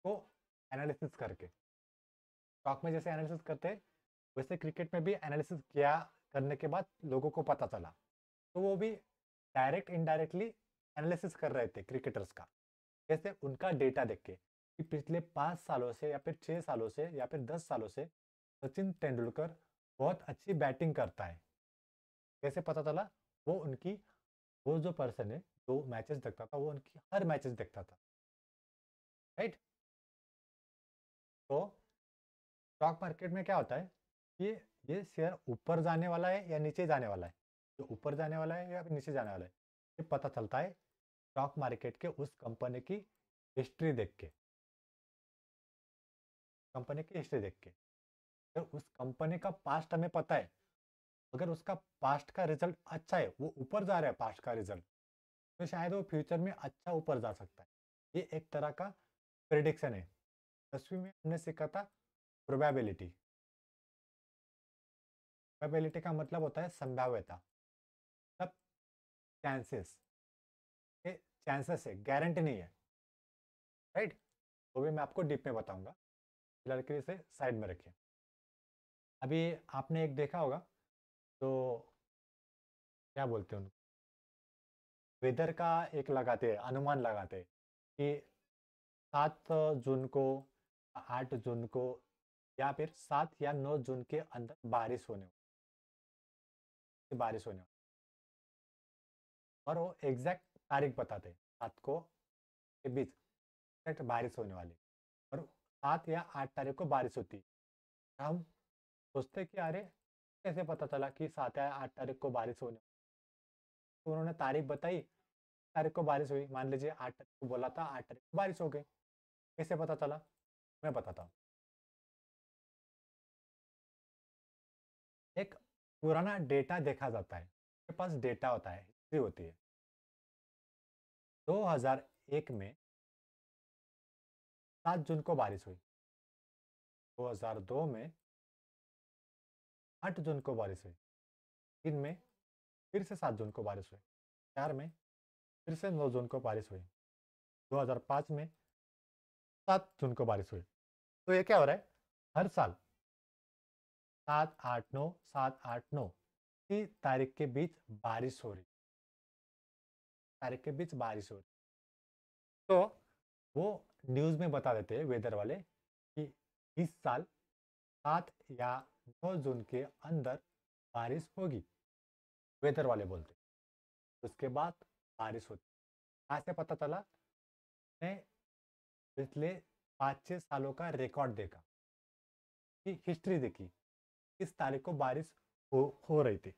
तो एनालिसिस करके, स्टॉक में जैसे एनालिसिस करते हैं वैसे क्रिकेट में भी एनालिसिस किया, करने के बाद लोगों को पता चला। तो वो भी डायरेक्ट इनडायरेक्टली एनालिसिस कर रहे थे क्रिकेटर्स का, कैसे उनका डेटा देख के, कि पिछले 5 सालों से या फिर 6 सालों से या फिर 10 सालों से सचिन तेंदुलकर बहुत अच्छी बैटिंग करता है। कैसे पता चला? वो उनकी, वो जो पर्सन है जो मैचेस देखता था, वो उनकी हर मैचेस देखता था, राइट। तो स्टॉक मार्केट में क्या होता है कि ये शेयर ऊपर जाने वाला है या नीचे जाने वाला है, जो ऊपर जाने वाला है या फिर नीचे जाने वाला है, ये पता चलता है स्टॉक मार्केट के उस कंपनी की हिस्ट्री देख के। तो उस कंपनी का पास्ट हमें पता है, अगर उसका पास्ट का रिजल्ट अच्छा है, वो ऊपर जा रहा है पास्ट का रिजल्ट, तो शायद वो फ्यूचर में अच्छा ऊपर जा सकता है। ये एक तरह का प्रिडिक्शन है। 10वीं में हमने सीखा था प्रोबेबिलिटी। प्रोबेबिलिटी का मतलब होता है संभाव्यता, मतलब चांसेस, ये चांसेस है, गारंटी नहीं है, राइट। वो भी मैं आपको डीप में बताऊंगा, फिलहाल के लिए इसे साइड में रखिए। अभी आपने एक देखा होगा, तो क्या बोलते हैं उनको, वेदर का एक लगाते हैं, अनुमान लगाते हैं कि 7 जून को, 8 जून को, या फिर 7 या 9 जून के अंदर बारिश होने वाली, और वो एग्जैक्ट तारीख बताते हैं, 7 को के बीच एग्जैक्ट बारिश होने वाली, और 7 या 8 तारीख को बारिश होती है। हम सोचते कि अरे कैसे पता चला कि 7 या 8 तारीख को बारिश होने, तो उन्होंने तारीख बताई, तारीख को बारिश हुई, मान लीजिए 8 तारीख को बोला था, 8 तारीख को बारिश हो गई। कैसे पता चला? मैं बताता हूँ। एक पुराना डेटा देखा जाता है, के पास डेटा होता है, हिस्ट्री होती है। 2001 में 7 जून को बारिश हुई, 2002 में 8 जून को बारिश हुई, 3 में फिर से 7 जून को बारिश हुई, 4 में फिर से 9 जून को बारिश हुई, 2005 में 7 जून को बारिश हुई। तो ये क्या हो रहा है, हर साल 7-8-9, 7-8-9 की तारीख के बीच बारिश हो रही, तारीख के बीच बारिश हो रही। तो वो न्यूज़ में बता देते हैं वेदर वाले कि इस साल 7 या 9 जून के अंदर बारिश होगी, वेदर वाले बोलते। उसके बाद बारिश होती। कहाँ से पता चला? ने पिछले 5-6 सालों का रिकॉर्ड देखा, कि हिस्ट्री देखी, किस तारीख को बारिश हो रही थी,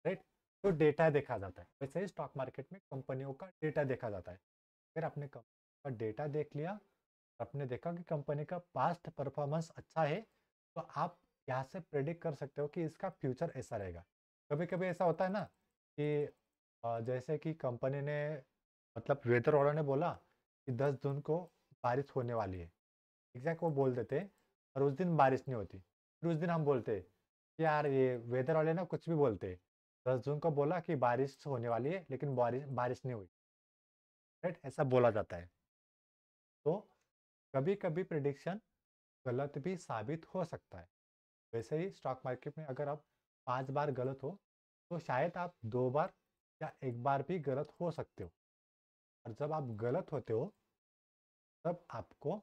राइट। तो डेटा देखा जाता है, वैसे ही स्टॉक मार्केट में कंपनियों का डेटा देखा जाता है। अगर आपने कंपनी का डेटा देख लिया, आपने देखा कि कंपनी का पास्ट परफॉर्मेंस अच्छा है, तो आप यहाँ से प्रेडिक्ट कर सकते हो कि इसका फ्यूचर ऐसा रहेगा। कभी कभी ऐसा होता है ना कि जैसे कि कंपनी ने मतलब वेदर वालों ने बोला कि 10 जून को बारिश होने वाली है, एग्जैक्ट वो बोल देते, और उस दिन बारिश नहीं होती। फिर उस दिन हम बोलते कि यार ये वेदर वाले ना कुछ भी बोलते, 10 जून को बोला कि बारिश होने वाली है लेकिन बारिश बारिश नहीं हुई, राइट, ऐसा बोला जाता है। तो कभी कभी प्रिडिक्शन गलत भी साबित हो सकता है। वैसे ही स्टॉक मार्केट में अगर आप 5 बार गलत हो तो शायद आप 2 बार या 1 बार भी गलत हो सकते हो। और जब आप गलत होते हो तब आपको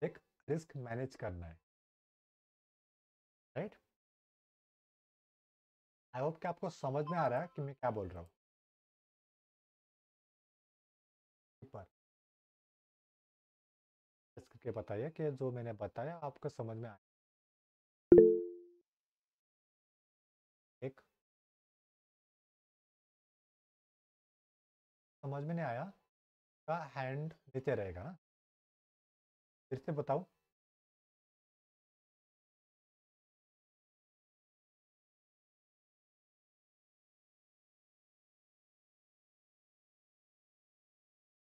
एक रिस्क मैनेज करना है, राइट। आई होप कि आपको समझ में आ रहा है कि मैं क्या बोल रहा हूँ। पर इसके बताइए कि जो मैंने बताया आपको समझ में आया। एक समझ में नहीं आया का हैंड नीचे रहेगा ना, फिर से बताऊं।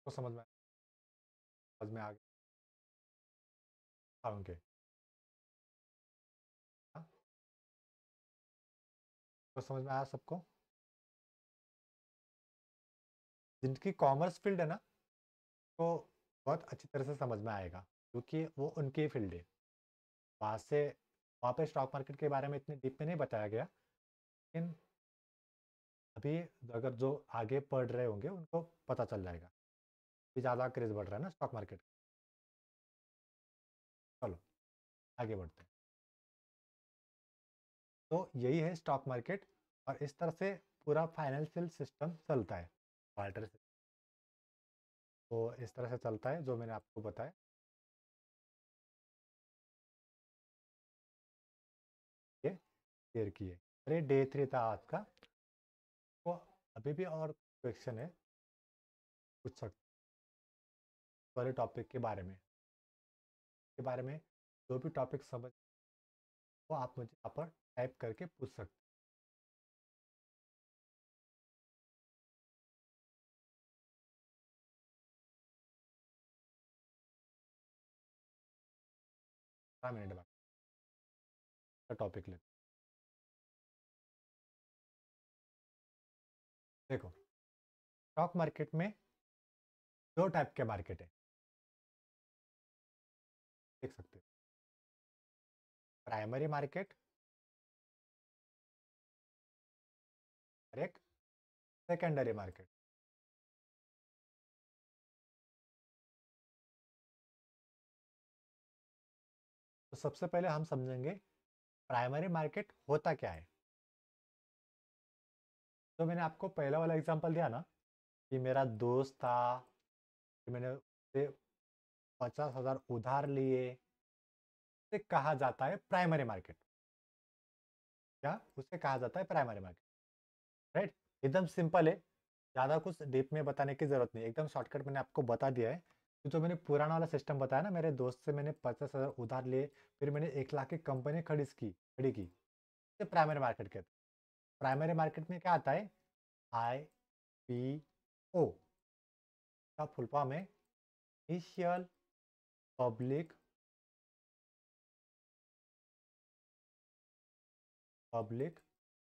तो समझ में आ गया होंगे। हाँ, तो समझ में आया सबको। जिनकी कॉमर्स फील्ड है ना, तो बहुत अच्छी तरह से समझ में आएगा, क्योंकि वो उनकी फील्ड है। वहाँ से वहाँ पे स्टॉक मार्केट के बारे में इतने डीप में नहीं बताया गया, लेकिन अभी अगर जो आगे पढ़ रहे होंगे उनको पता चल जाएगा। अभी ज़्यादा क्रेज बढ़ रहा है ना स्टॉक मार्केट। चलो आगे बढ़ते हैं। तो यही है स्टॉक मार्केट, और इस तरह से पूरा फाइनेंशियल सिस्टम चलता है। बार्टर से तो इस तरह से चलता है जो मैंने आपको बताया। ये क्लियर किए। अरे डे 3 था आज का। तो अभी भी और क्वेश्चन है, पूछ सकते वाले टॉपिक के बारे में जो भी टॉपिक समझ, वो आप मुझे यहाँ पर टाइप करके पूछ सकते हैं। 5 मिनट बाद का टॉपिक लेते हैं। देखो, स्टॉक मार्केट में 2 टाइप के मार्केट है, देख सकते हो। प्राइमरी मार्केट और एक सेकेंडरी मार्केट। तो सबसे पहले हम समझेंगे प्राइमरी मार्केट होता क्या है। तो मैंने आपको पहला वाला एग्जांपल दिया ना, कि मेरा दोस्त था, कि मैंने उससे 50,000 उधार लिए, उसे कहा जाता है प्राइमरी मार्केट। क्या उसे कहा जाता है प्राइमरी मार्केट, राइट। एकदम सिंपल है, ज़्यादा कुछ डीप में बताने की ज़रूरत नहीं, एकदम शॉर्टकट मैंने आपको बता दिया है। कि जो मैंने पुराना वाला सिस्टम बताया ना, मेरे दोस्त से मैंने 50,000 उधार लिए, फिर मैंने 1 लाख की कंपनी खड़ी की, इसे प्राइमरी मार्केट कहते हैं। प्राइमरी मार्केट में क्या आता है, IPO का फुल फॉर्म है इनिशियल पब्लिक पब्लिक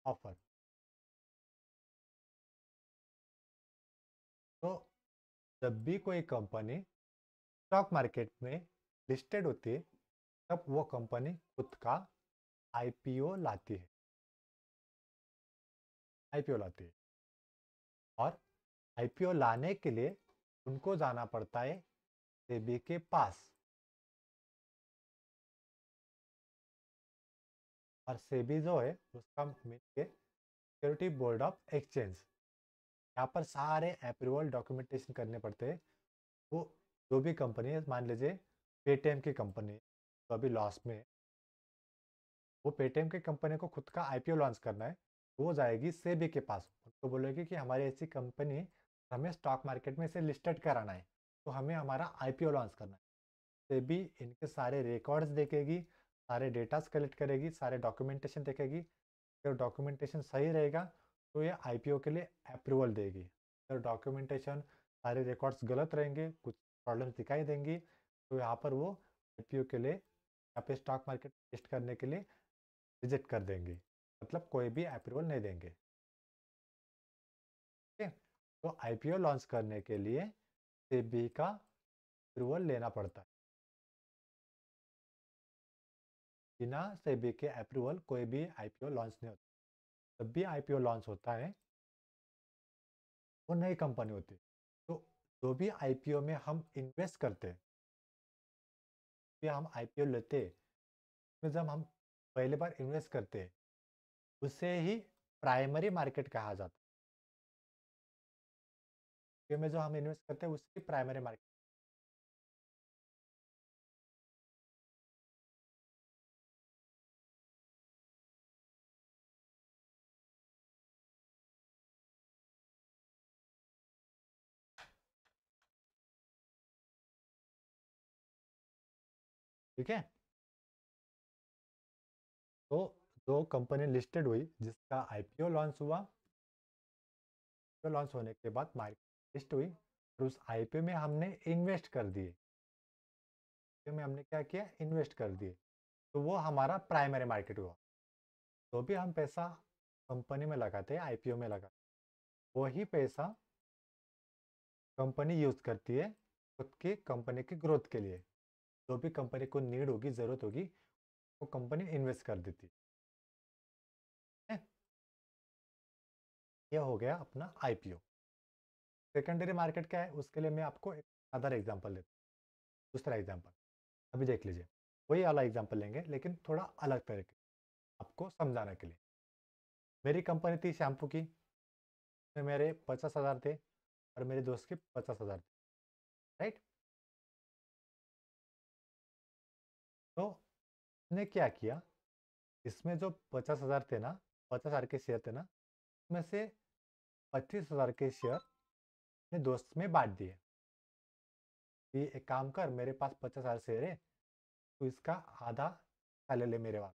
ऑफर। तो जब भी कोई कंपनी स्टॉक मार्केट में लिस्टेड होती है, तब वो कंपनी खुद का आईपीओ लाती है, आईपीओ लाती है। और आईपीओ लाने के लिए उनको जाना पड़ता है सेबी के पास। और सेबी जो है उसका मीन है सिक्योरिटी बोर्ड ऑफ एक्सचेंज। यहाँ पर सारे अप्रूवल डॉक्यूमेंटेशन करने पड़ते हैं। वो जो भी कंपनी है, मान लीजिए पेटीएम की कंपनी है, तो अभी लॉस में है, वो पेटीएम की कंपनी को खुद का आईपीओ लॉन्च करना है, वो जाएगी सेबी के पास, उनको बोलेगी कि हमारी ऐसी कंपनी है, हमें स्टॉक मार्केट में इसे लिस्टेड कराना है, तो हमें हमारा आईपीओ लॉन्च करना है। सेबी इनके सारे रिकॉर्ड्स देखेगी, सारे डेटास कलेक्ट करेगी, सारे डॉक्यूमेंटेशन देखेगी। अगर डॉक्यूमेंटेशन सही रहेगा तो ये आईपीओ के लिए अप्रूवल देगी। अगर डॉक्यूमेंटेशन सारे रिकॉर्ड्स गलत रहेंगे, कुछ प्रॉब्लम्स दिखाई देंगी, तो यहाँ पर वो आईपीओ के लिए यहाँ पे स्टॉक मार्केट लिस्ट करने के लिए रिजेक्ट कर देंगे, मतलब कोई भी अप्रूवल नहीं देंगे। ठीक है, तो आईपीओ लॉन्च करने के लिए सेबी का अप्रूवल लेना पड़ता है। बिना सेबी के अप्रूवल कोई भी आईपीओ लॉन्च नहीं होता। जब भी आईपीओ लॉन्च होता है वो नई कंपनी होती है। तो जो भी आईपीओ में हम इन्वेस्ट करते हैं, फिर हम आईपीओ लेते हैं, उसमें जब हम पहली बार इन्वेस्ट करते हैं उसे ही प्राइमरी मार्केट कहा जाता है। आईपीओ में जो हम इन्वेस्ट करते हैं उसे ही प्राइमरी मार्केट। ठीक है, तो जो कंपनी लिस्टेड हुई जिसका आईपीओ लॉन्च हुआ, आईपीओ लॉन्च होने के बाद मार्केट लिस्ट हुई और उस आईपीओ में हमने इन्वेस्ट कर दिए। आईपीओ में हमने क्या किया, इन्वेस्ट कर दिए, तो वो हमारा प्राइमरी मार्केट हुआ। तो भी हम पैसा कंपनी में लगाते हैं, आईपीओ में लगाते हैं, वही पैसा कंपनी यूज़ करती है खुद की कंपनी की ग्रोथ के लिए। जो भी कंपनी को नीड होगी, ज़रूरत होगी, वो कंपनी इन्वेस्ट कर देती है। ये हो गया अपना आईपीओ। सेकेंडरी मार्केट क्या है, उसके लिए मैं आपको एक अदर एग्जांपल देता हूँ, दूसरा एग्जांपल अभी देख लीजिए। वही वाला एग्जांपल लेंगे लेकिन थोड़ा अलग तरीके आपको समझाने के लिए। मेरी कंपनी थी शैम्पू की, उसमें मेरे 50,000 थे और मेरे दोस्त के 50,000 थे, राइट। तो उसने क्या किया, इसमें जो 50,000 थे ना, 50,000 के शेयर थे ना, उसमें से 25,000 के शेयर अपने दोस्त में बांट दिए कि एक काम कर, मेरे पास 50,000 शेयर है, तो इसका आधा हिस्सा ले ले मेरे वाला।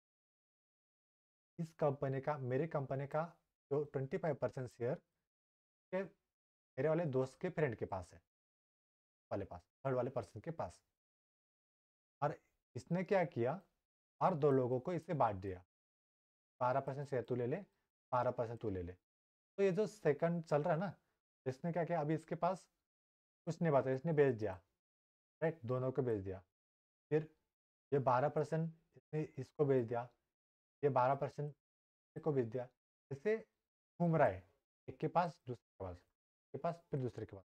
इस कंपनी का, मेरी कंपनी का जो 25% शेयर के मेरे वाले दोस्त के फ्रेंड के पास है, वाले पास, थर्ड वाले पर्सन के पास। और इसने क्या किया, और दो लोगों को इसे बांट दिया, 12% शेयर तू ले ले, 12% तू ले ले। तो ये जो सेकंड चल रहा है ना, इसने क्या किया, अभी इसके पास कुछ नहीं बचा, इसने बेच दिया, राइट, दोनों को बेच दिया। फिर ये 12% इसने इसको बेच दिया, ये 12% को बेच दिया। ऐसे घूम रहा है, एक के पास दूसरे के पास, के पास फिर दूसरे के पास।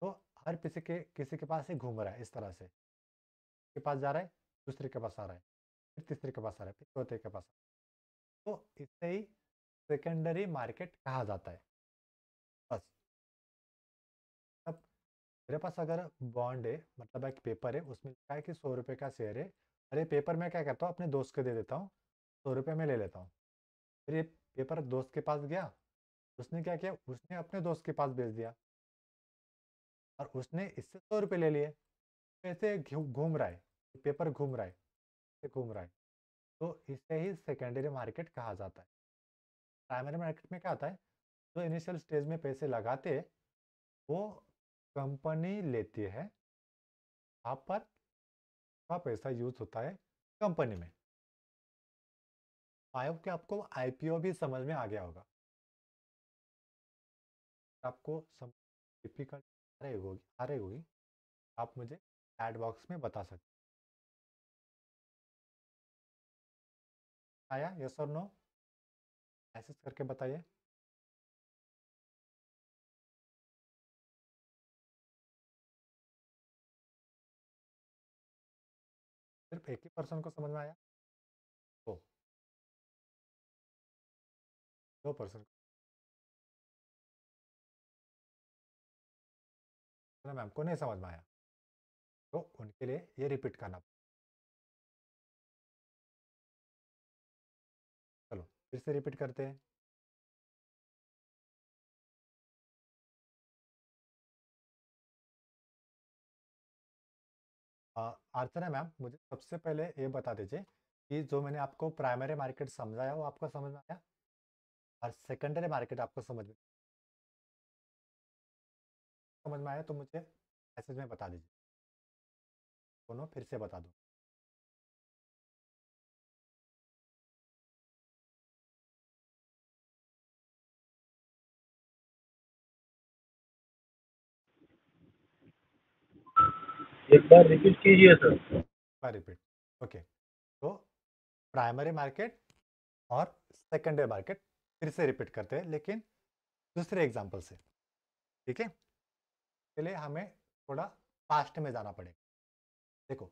तो हर किसी के पास ही घूम रहा है इस तरह से, के पास जा रहा है, दूसरे के पास आ रहा है, फिर तीसरे के पास आ रहा है, फिर चौथे के पास आ रहा है। तो इसे ही सेकेंडरी मार्केट कहा जाता है। बस, अब मेरे पास अगर बॉन्ड है, मतलब एक पेपर है, उसमें लिखा है कि 100 रुपये का शेयर है। अरे पेपर मैं क्या करता हूँ, अपने दोस्त को दे देता हूँ, 100 रुपये में ले लेता हूँ। फिर ये पेपर दोस्त के पास गया, उसने क्या किया, उसने अपने दोस्त के पास भेज दिया और उसने इससे 100 रुपये ले लिए। ऐसे घूम रहा है, पेपर घूम रहा है, ऐसे घूम रहा है। तो इसे ही सेकेंडरी मार्केट कहा जाता है। प्राइमरी मार्केट में क्या आता है, जो इनिशियल स्टेज में पैसे लगाते हैं वो कंपनी लेती है, वहाँ पर का पैसा यूज होता है कंपनी में। आई होप कि आपको आईपीओ भी समझ में आ गया होगा। आपको सम डिफिकल्ट आ रही होगी, आप मुझे चैट बॉक्स में बता सकते हैं। आया यस और नो, मैसेज करके बताइए। सिर्फ एक ही पर्सन को समझ में आया, तो 2 पर्सन को, मैम को नहीं समझ में आया, तो उनके लिए ये रिपीट करना। चलो फिर से रिपीट करते हैं। अर्चना मैम, मुझे सबसे पहले ये बता दीजिए कि जो मैंने आपको प्राइमरी मार्केट समझाया वो आपको समझ में आया, और सेकेंडरी मार्केट आपको समझ में समझ में आया तो मुझे मैसेज में बता दीजिए, दोनों फिर से बता दो। एक बार रिपीट कीजिए सर। बार रिपीट। ओके, तो प्राइमरी मार्केट और सेकेंडरी मार्केट फिर से रिपीट करते हैं, लेकिन दूसरे एग्जांपल से। ठीक है, चलिए हमें थोड़ा पास्ट में जाना पड़ेगा। देखो,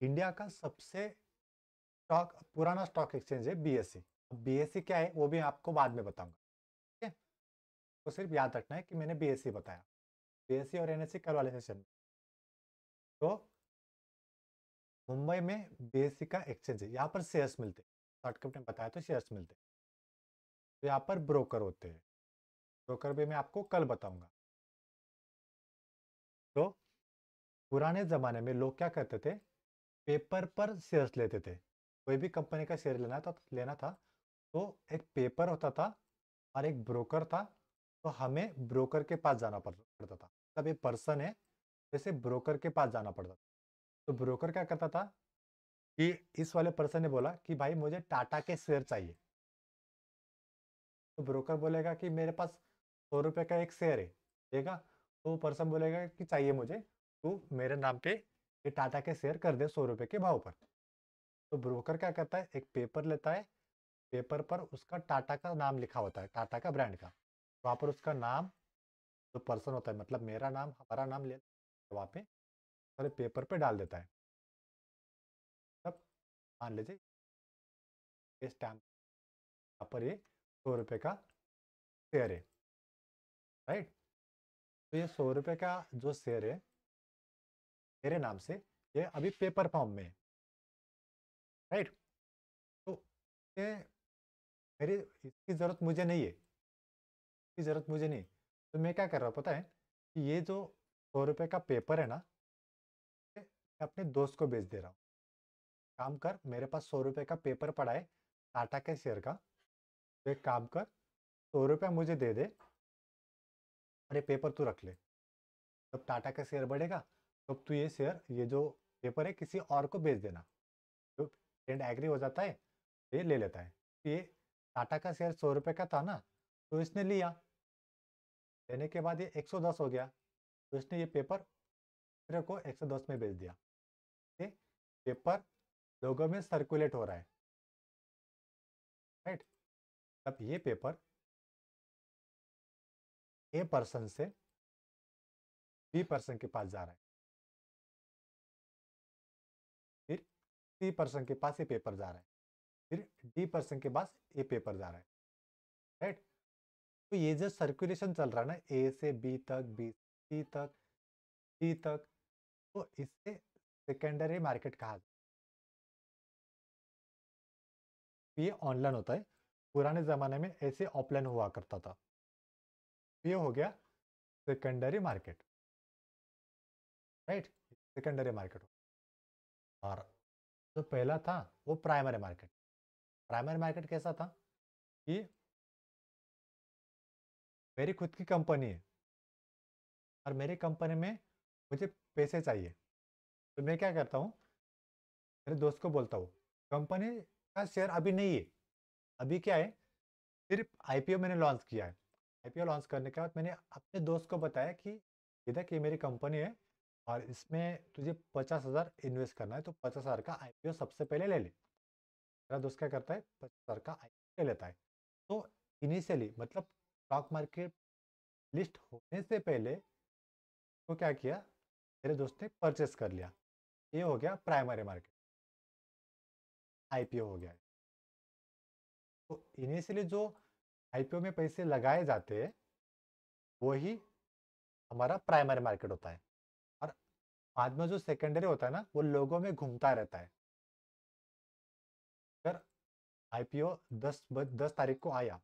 इंडिया का सबसे स्टॉक पुराना स्टॉक एक्सचेंज है बीएससी। बीएससी क्या है वो भी आपको बाद में बताऊंगा। ठीक है, तो सिर्फ याद रखना है कि मैंने बीएससी बताया। बीएससी और एनएससी कल वाले सेशन में। तो मुंबई में बीएससी का एक्सचेंज है, यहाँ पर शेयर्स मिलते हैं। शॉर्टकट में बताया तो शेयर्स मिलते हैं। तो यहाँ पर ब्रोकर होते हैं, ब्रोकर भी मैं आपको कल बताऊंगा। तो पुराने ज़माने में लोग क्या करते थे, पेपर पर शेयर्स लेते थे। कोई भी कंपनी का शेयर लेना था तो एक पेपर होता था और एक ब्रोकर था। तो हमें ब्रोकर के पास जाना पड़ता था। तब एक पर्सन है, जैसे ब्रोकर के पास जाना पड़ता था। तो ब्रोकर क्या करता था कि इस वाले पर्सन ने बोला कि भाई मुझे टाटा के शेयर चाहिए। तो ब्रोकर बोलेगा कि मेरे पास 100 रुपये का एक शेयर है, देगा। तो पर्सन बोलेगा कि चाहिए मुझे, तू मेरे नाम पे ये टाटा के शेयर कर दे 100 रुपये के भाव पर। तो ब्रोकर क्या करता है, एक पेपर लेता है, पेपर पर उसका टाटा का नाम लिखा होता है, टाटा का ब्रांड का। वहाँ पर उसका नाम, जो पर्सन होता है, मतलब मेरा नाम, हमारा नाम ले वहाँ पे और पेपर पे डाल देता है। तब मान लीजिए ये स्टैम्प, यहाँ पर ये 100 रुपये का शेयर है, राइट। तो ये 100 रुपये का जो शेयर है मेरे नाम से, ये अभी पेपर फॉर्म में है, राइट। तो ये मेरी इसकी ज़रूरत मुझे नहीं है, इसकी ज़रूरत मुझे नहीं। तो मैं क्या कर रहा हूँ पता है, कि ये जो 100 रुपये का पेपर है ना, मैं अपने दोस्त को बेच दे रहा हूँ। काम कर, मेरे पास 100 रुपये का पेपर पड़ा है टाटा के शेयर का। तो एक काम कर, 100 रुपया मुझे दे दे और ये पेपर तू रख ले। जब टाटा का शेयर बढ़ेगा तब तू ये शेयर, ये जो पेपर है, किसी और को बेच देना। तो फ्रेंड एग्री हो जाता है, ये ले लेता है। तो ये टाटा का शेयर 100 रुपये का था ना, तो इसने लिया। लेने के बाद ये 110 हो गया, तो इसने ये पेपर मेरे को 110 में बेच दिया। ये पेपर लोगों में सर्कुलेट हो रहा है, राइट। अब ये पेपर ए पर्सन से बी पर्सन के पास जा रहा है, फिर सी पर्सन के पास ये पेपर जा रहा है, फिर डी पर्सन के पास ये पेपर जा रहा है, राइट। तो ये जो सर्कुलेशन चल रहा है ना, ए से बी तक, बी सी तक, डी तक, तो इससे सेकेंडरी मार्केट कहा जाता है। ये ऑनलाइन होता है, पुराने ज़माने में ऐसे ऑफलाइन हुआ करता था। ये हो गया secondary market, right. Secondary market. और जो पहला था वो प्राइमरी मार्केट। प्राइमरी मार्केट कैसा था कि मेरी खुद की कंपनी है और मेरी कंपनी में मुझे पैसे चाहिए। तो मैं क्या करता हूँ, मेरे दोस्त को बोलता हूँ, कंपनी का शेयर अभी नहीं है, अभी क्या है, सिर्फ आईपीओ मैंने लॉन्च किया है। आईपीओ लॉन्च करने के बाद मैंने अपने दोस्त को बताया कि ये देख, ये मेरी कंपनी है और इसमें तुझे 50,000 इन्वेस्ट करना है, तो 50,000 का आईपीओ सबसे पहले ले ले। मेरा दोस्त क्या करता है, 50,000 का आईपीओ ले लेता है। तो इनिशियली, मतलब स्टॉक मार्केट लिस्ट होने से पहले तो क्या किया, मेरे दोस्त ने परचेस कर लिया। ये हो गया प्राइमरी मार्केट, आईपीओ हो गया। तो इनिशियली जो आईपीओ में पैसे लगाए जाते हैं वही हमारा प्राइमरी मार्केट होता है। और बाद में जो सेकेंडरी होता है ना, वो लोगों में घूमता रहता है। अगर आईपीओ 10 तारीख को आया,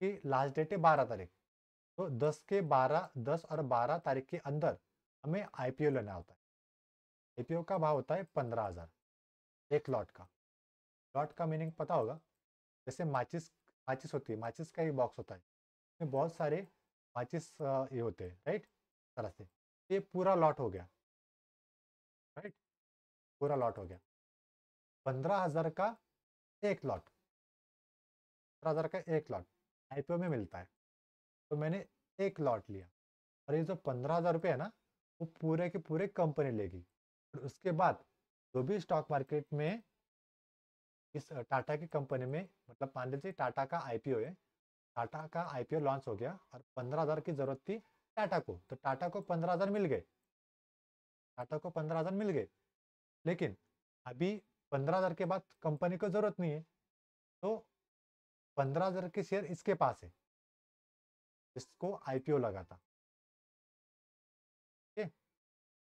कि लास्ट डेट है 12 तारीख, तो 10 और 12 तारीख के अंदर हमें आईपीओ लेना होता है। आईपीओ का भाव होता है 15,000 एक लॉट का। लॉट का मीनिंग पता होगा, जैसे माचिस, माचिस होती है, माचिस का ही बॉक्स होता है, इसमें बहुत सारे 25 ये होते हैं, राइट, तरह से। ये पूरा लॉट हो गया, राइट, पूरा लॉट हो गया। 15,000 का एक लॉट, 15,000 का एक लॉट आईपीओ में मिलता है। तो मैंने एक लॉट लिया, और ये जो 15,000 रुपये है ना, वो पूरे के पूरे कंपनी लेगी। और उसके बाद जो भी स्टॉक मार्केट में इस टाटा की कंपनी में, मतलब मान लीजिए टाटा का आईपीओ है, टाटा का आईपीओ लॉन्च हो गया और 15,000 की जरूरत थी टाटा को, तो टाटा को 15,000 मिल गए, टाटा को 15,000 मिल गए। लेकिन अभी 15,000 के बाद कंपनी को जरूरत नहीं है, तो 15,000 के शेयर इसके पास है, जिसको आईपीओ लगा था। ठीक है,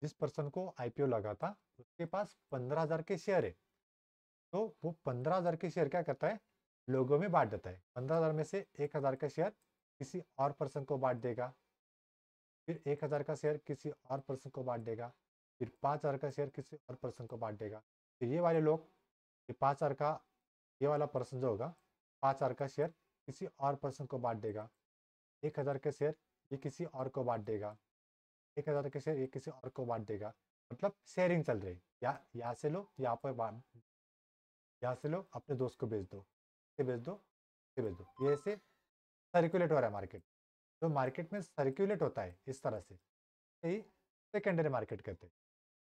जिस पर्सन को आईपीओ लगा था उसके पास 15,000 के शेयर है। तो वो 15,000 के शेयर क्या करता है, लोगों में बांट देता है। 15,000 में से 1,000 का शेयर किसी और पर्सन को बांट देगा, फिर 1,000 का शेयर किसी और पर्सन को बांट देगा, फिर 5,000 का शेयर किसी और पर्सन को बांट देगा। फिर ये वाले लोग, ये 5,000 का, ये वाला पर्सन जो होगा, 5,000 का शेयर किसी और पर्सन को बांट देगा, 1,000 के शेयर ये किसी और को बांट देगा, 1,000 के शेयर ये किसी और को बांट देगा। मतलब शेयरिंग चल रही, या यहाँ से लो, यहाँ पर बांट, यहाँ से लो अपने दोस्त को बेच दो, ये बेच दो, ये बेच दो, ये ऐसे सर्कुलेट हो रहा है मार्केट। तो मार्केट में सर्कुलेट होता है इस तरह से, यही सेकेंडरी मार्केट कहते हैं।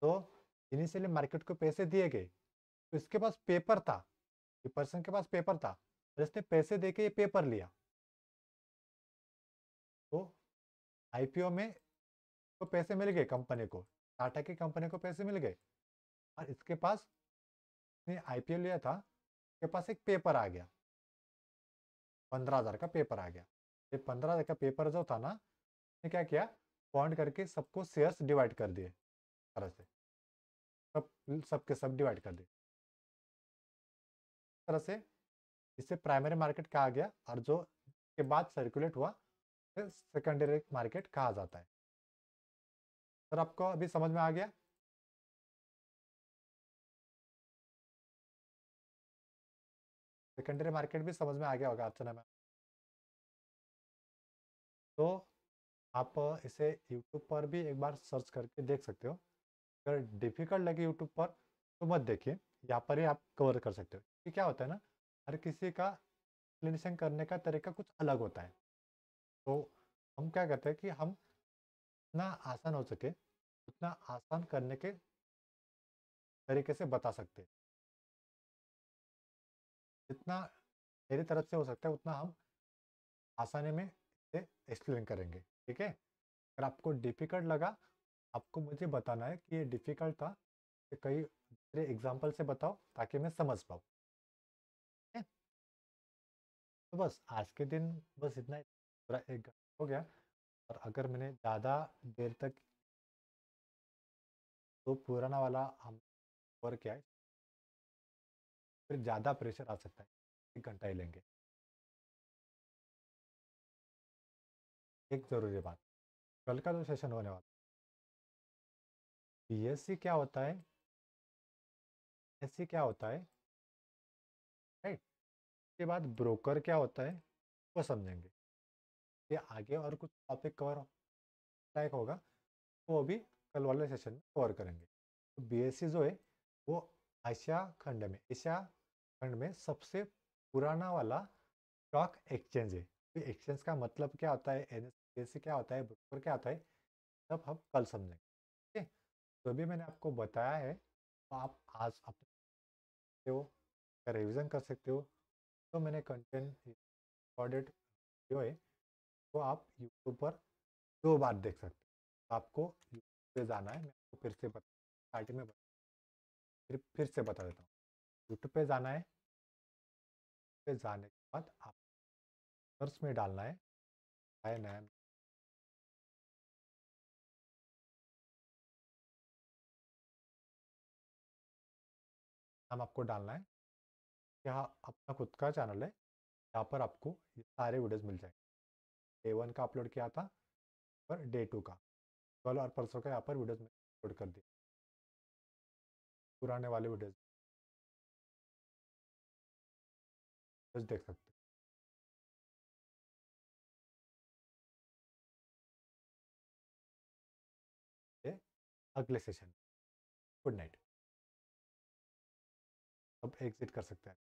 तो इनिशियली मार्केट को पैसे दिए गए, तो इसके पास पेपर था, ये पर्सन के पास पेपर था, और इसने पैसे दे के ये पेपर लिया। तो आईपीओ में तो पैसे मिल गए कंपनी को, टाटा की कंपनी को पैसे मिल गए, और इसके पास, इसने आईपीओ लिया था, इसके पास एक पेपर आ गया, 15,000 का पेपर आ गया। ये 15,000 का पेपर जो था ना, इसने क्या किया, बॉन्ड करके सबको शेयर्स डिवाइड कर दिए, तरह से सब, सबके सब डिवाइड कर दिए, तरह से। इसे प्राइमरी मार्केट कहा गया, और जो के बाद सर्कुलेट हुआ सेकेंडरी मार्केट कहा जाता है। सर आपको अभी समझ में आ गया? सेकेंडरी मार्केट भी समझ में आ गया होगा अर्चना मैम। तो आप इसे यूट्यूब पर भी एक बार सर्च करके देख सकते हो। अगर डिफिकल्ट लगे यूट्यूब पर तो मत देखिए, यहाँ पर ही आप कवर कर सकते हो। कि क्या होता है ना, हर किसी का एक्सप्लेनेशन करने का तरीका कुछ अलग होता है। तो हम क्या करते हैं कि हम जितना आसान हो सके उतना आसान करने के तरीके से बता सकते हैं। जितना मेरी तरफ से हो सकता है उतना हम आसानी में इसे एक्सप्लेन करेंगे, ठीक है। अगर आपको डिफ़िकल्ट लगा, आपको मुझे बताना है कि ये डिफ़िकल्ट था, कि कई दूसरे एग्जाम्पल से बताओ ताकि मैं समझ पाऊँ, ठीक है। तो बस आज के दिन बस इतना ही, पूरा 1 घंटा हो गया। और अगर मैंने ज़्यादा देर तक, तो पुराना वाला हम कवर किया है, फिर ज़्यादा प्रेशर आ सकता है, 1 घंटा ही लेंगे। एक ज़रूरी बात, कल का जो सेशन होने वाला, बीएससी क्या होता है, एससी क्या होता है, राइट, उसके बाद ब्रोकर क्या होता है, वो समझेंगे। ये आगे और कुछ टॉपिक कवर लायक होगा, तो वो भी कल वाले सेशन में कवर करेंगे। तो बीएससी जो है वो एशिया खंड में सबसे पुराना वाला स्टॉक एक्सचेंज है। तो एक्सचेंज का मतलब क्या होता है, बीएससी क्या होता है, ब्रोकर क्या होता है, सब हम कल समझेंगे, ठीक है। जो भी मैंने आपको बताया है, तो आप आज अपने हो रिविज़न कर सकते हो। तो मैंने कंटेंट रिकॉर्डेड वीडियो है, तो आप यूट्यूब पर 2 बार देख सकते हो। तो आपको यूट्यूब पे जाना है, मैं आपको फिर से बता, स्टार्टिंग में फिर से बता देता हूँ। यूट्यूब पे जाना है, पे जाने के बाद आप सर्च में डालना है, आया नया नाम आपको डालना है। यहाँ अपना खुद का चैनल है, यहाँ पर आपको ये सारे वीडियोस मिल जाएंगे। डे 1 का अपलोड किया था, और डे 2 का, कल और परसों का यहाँ पर वीडियोस में अपलोड कर दिए, पुराने वाले वीडियोस देख सकते हो। अगले सेशन। Good night. अब एग्जिट कर सकते हैं।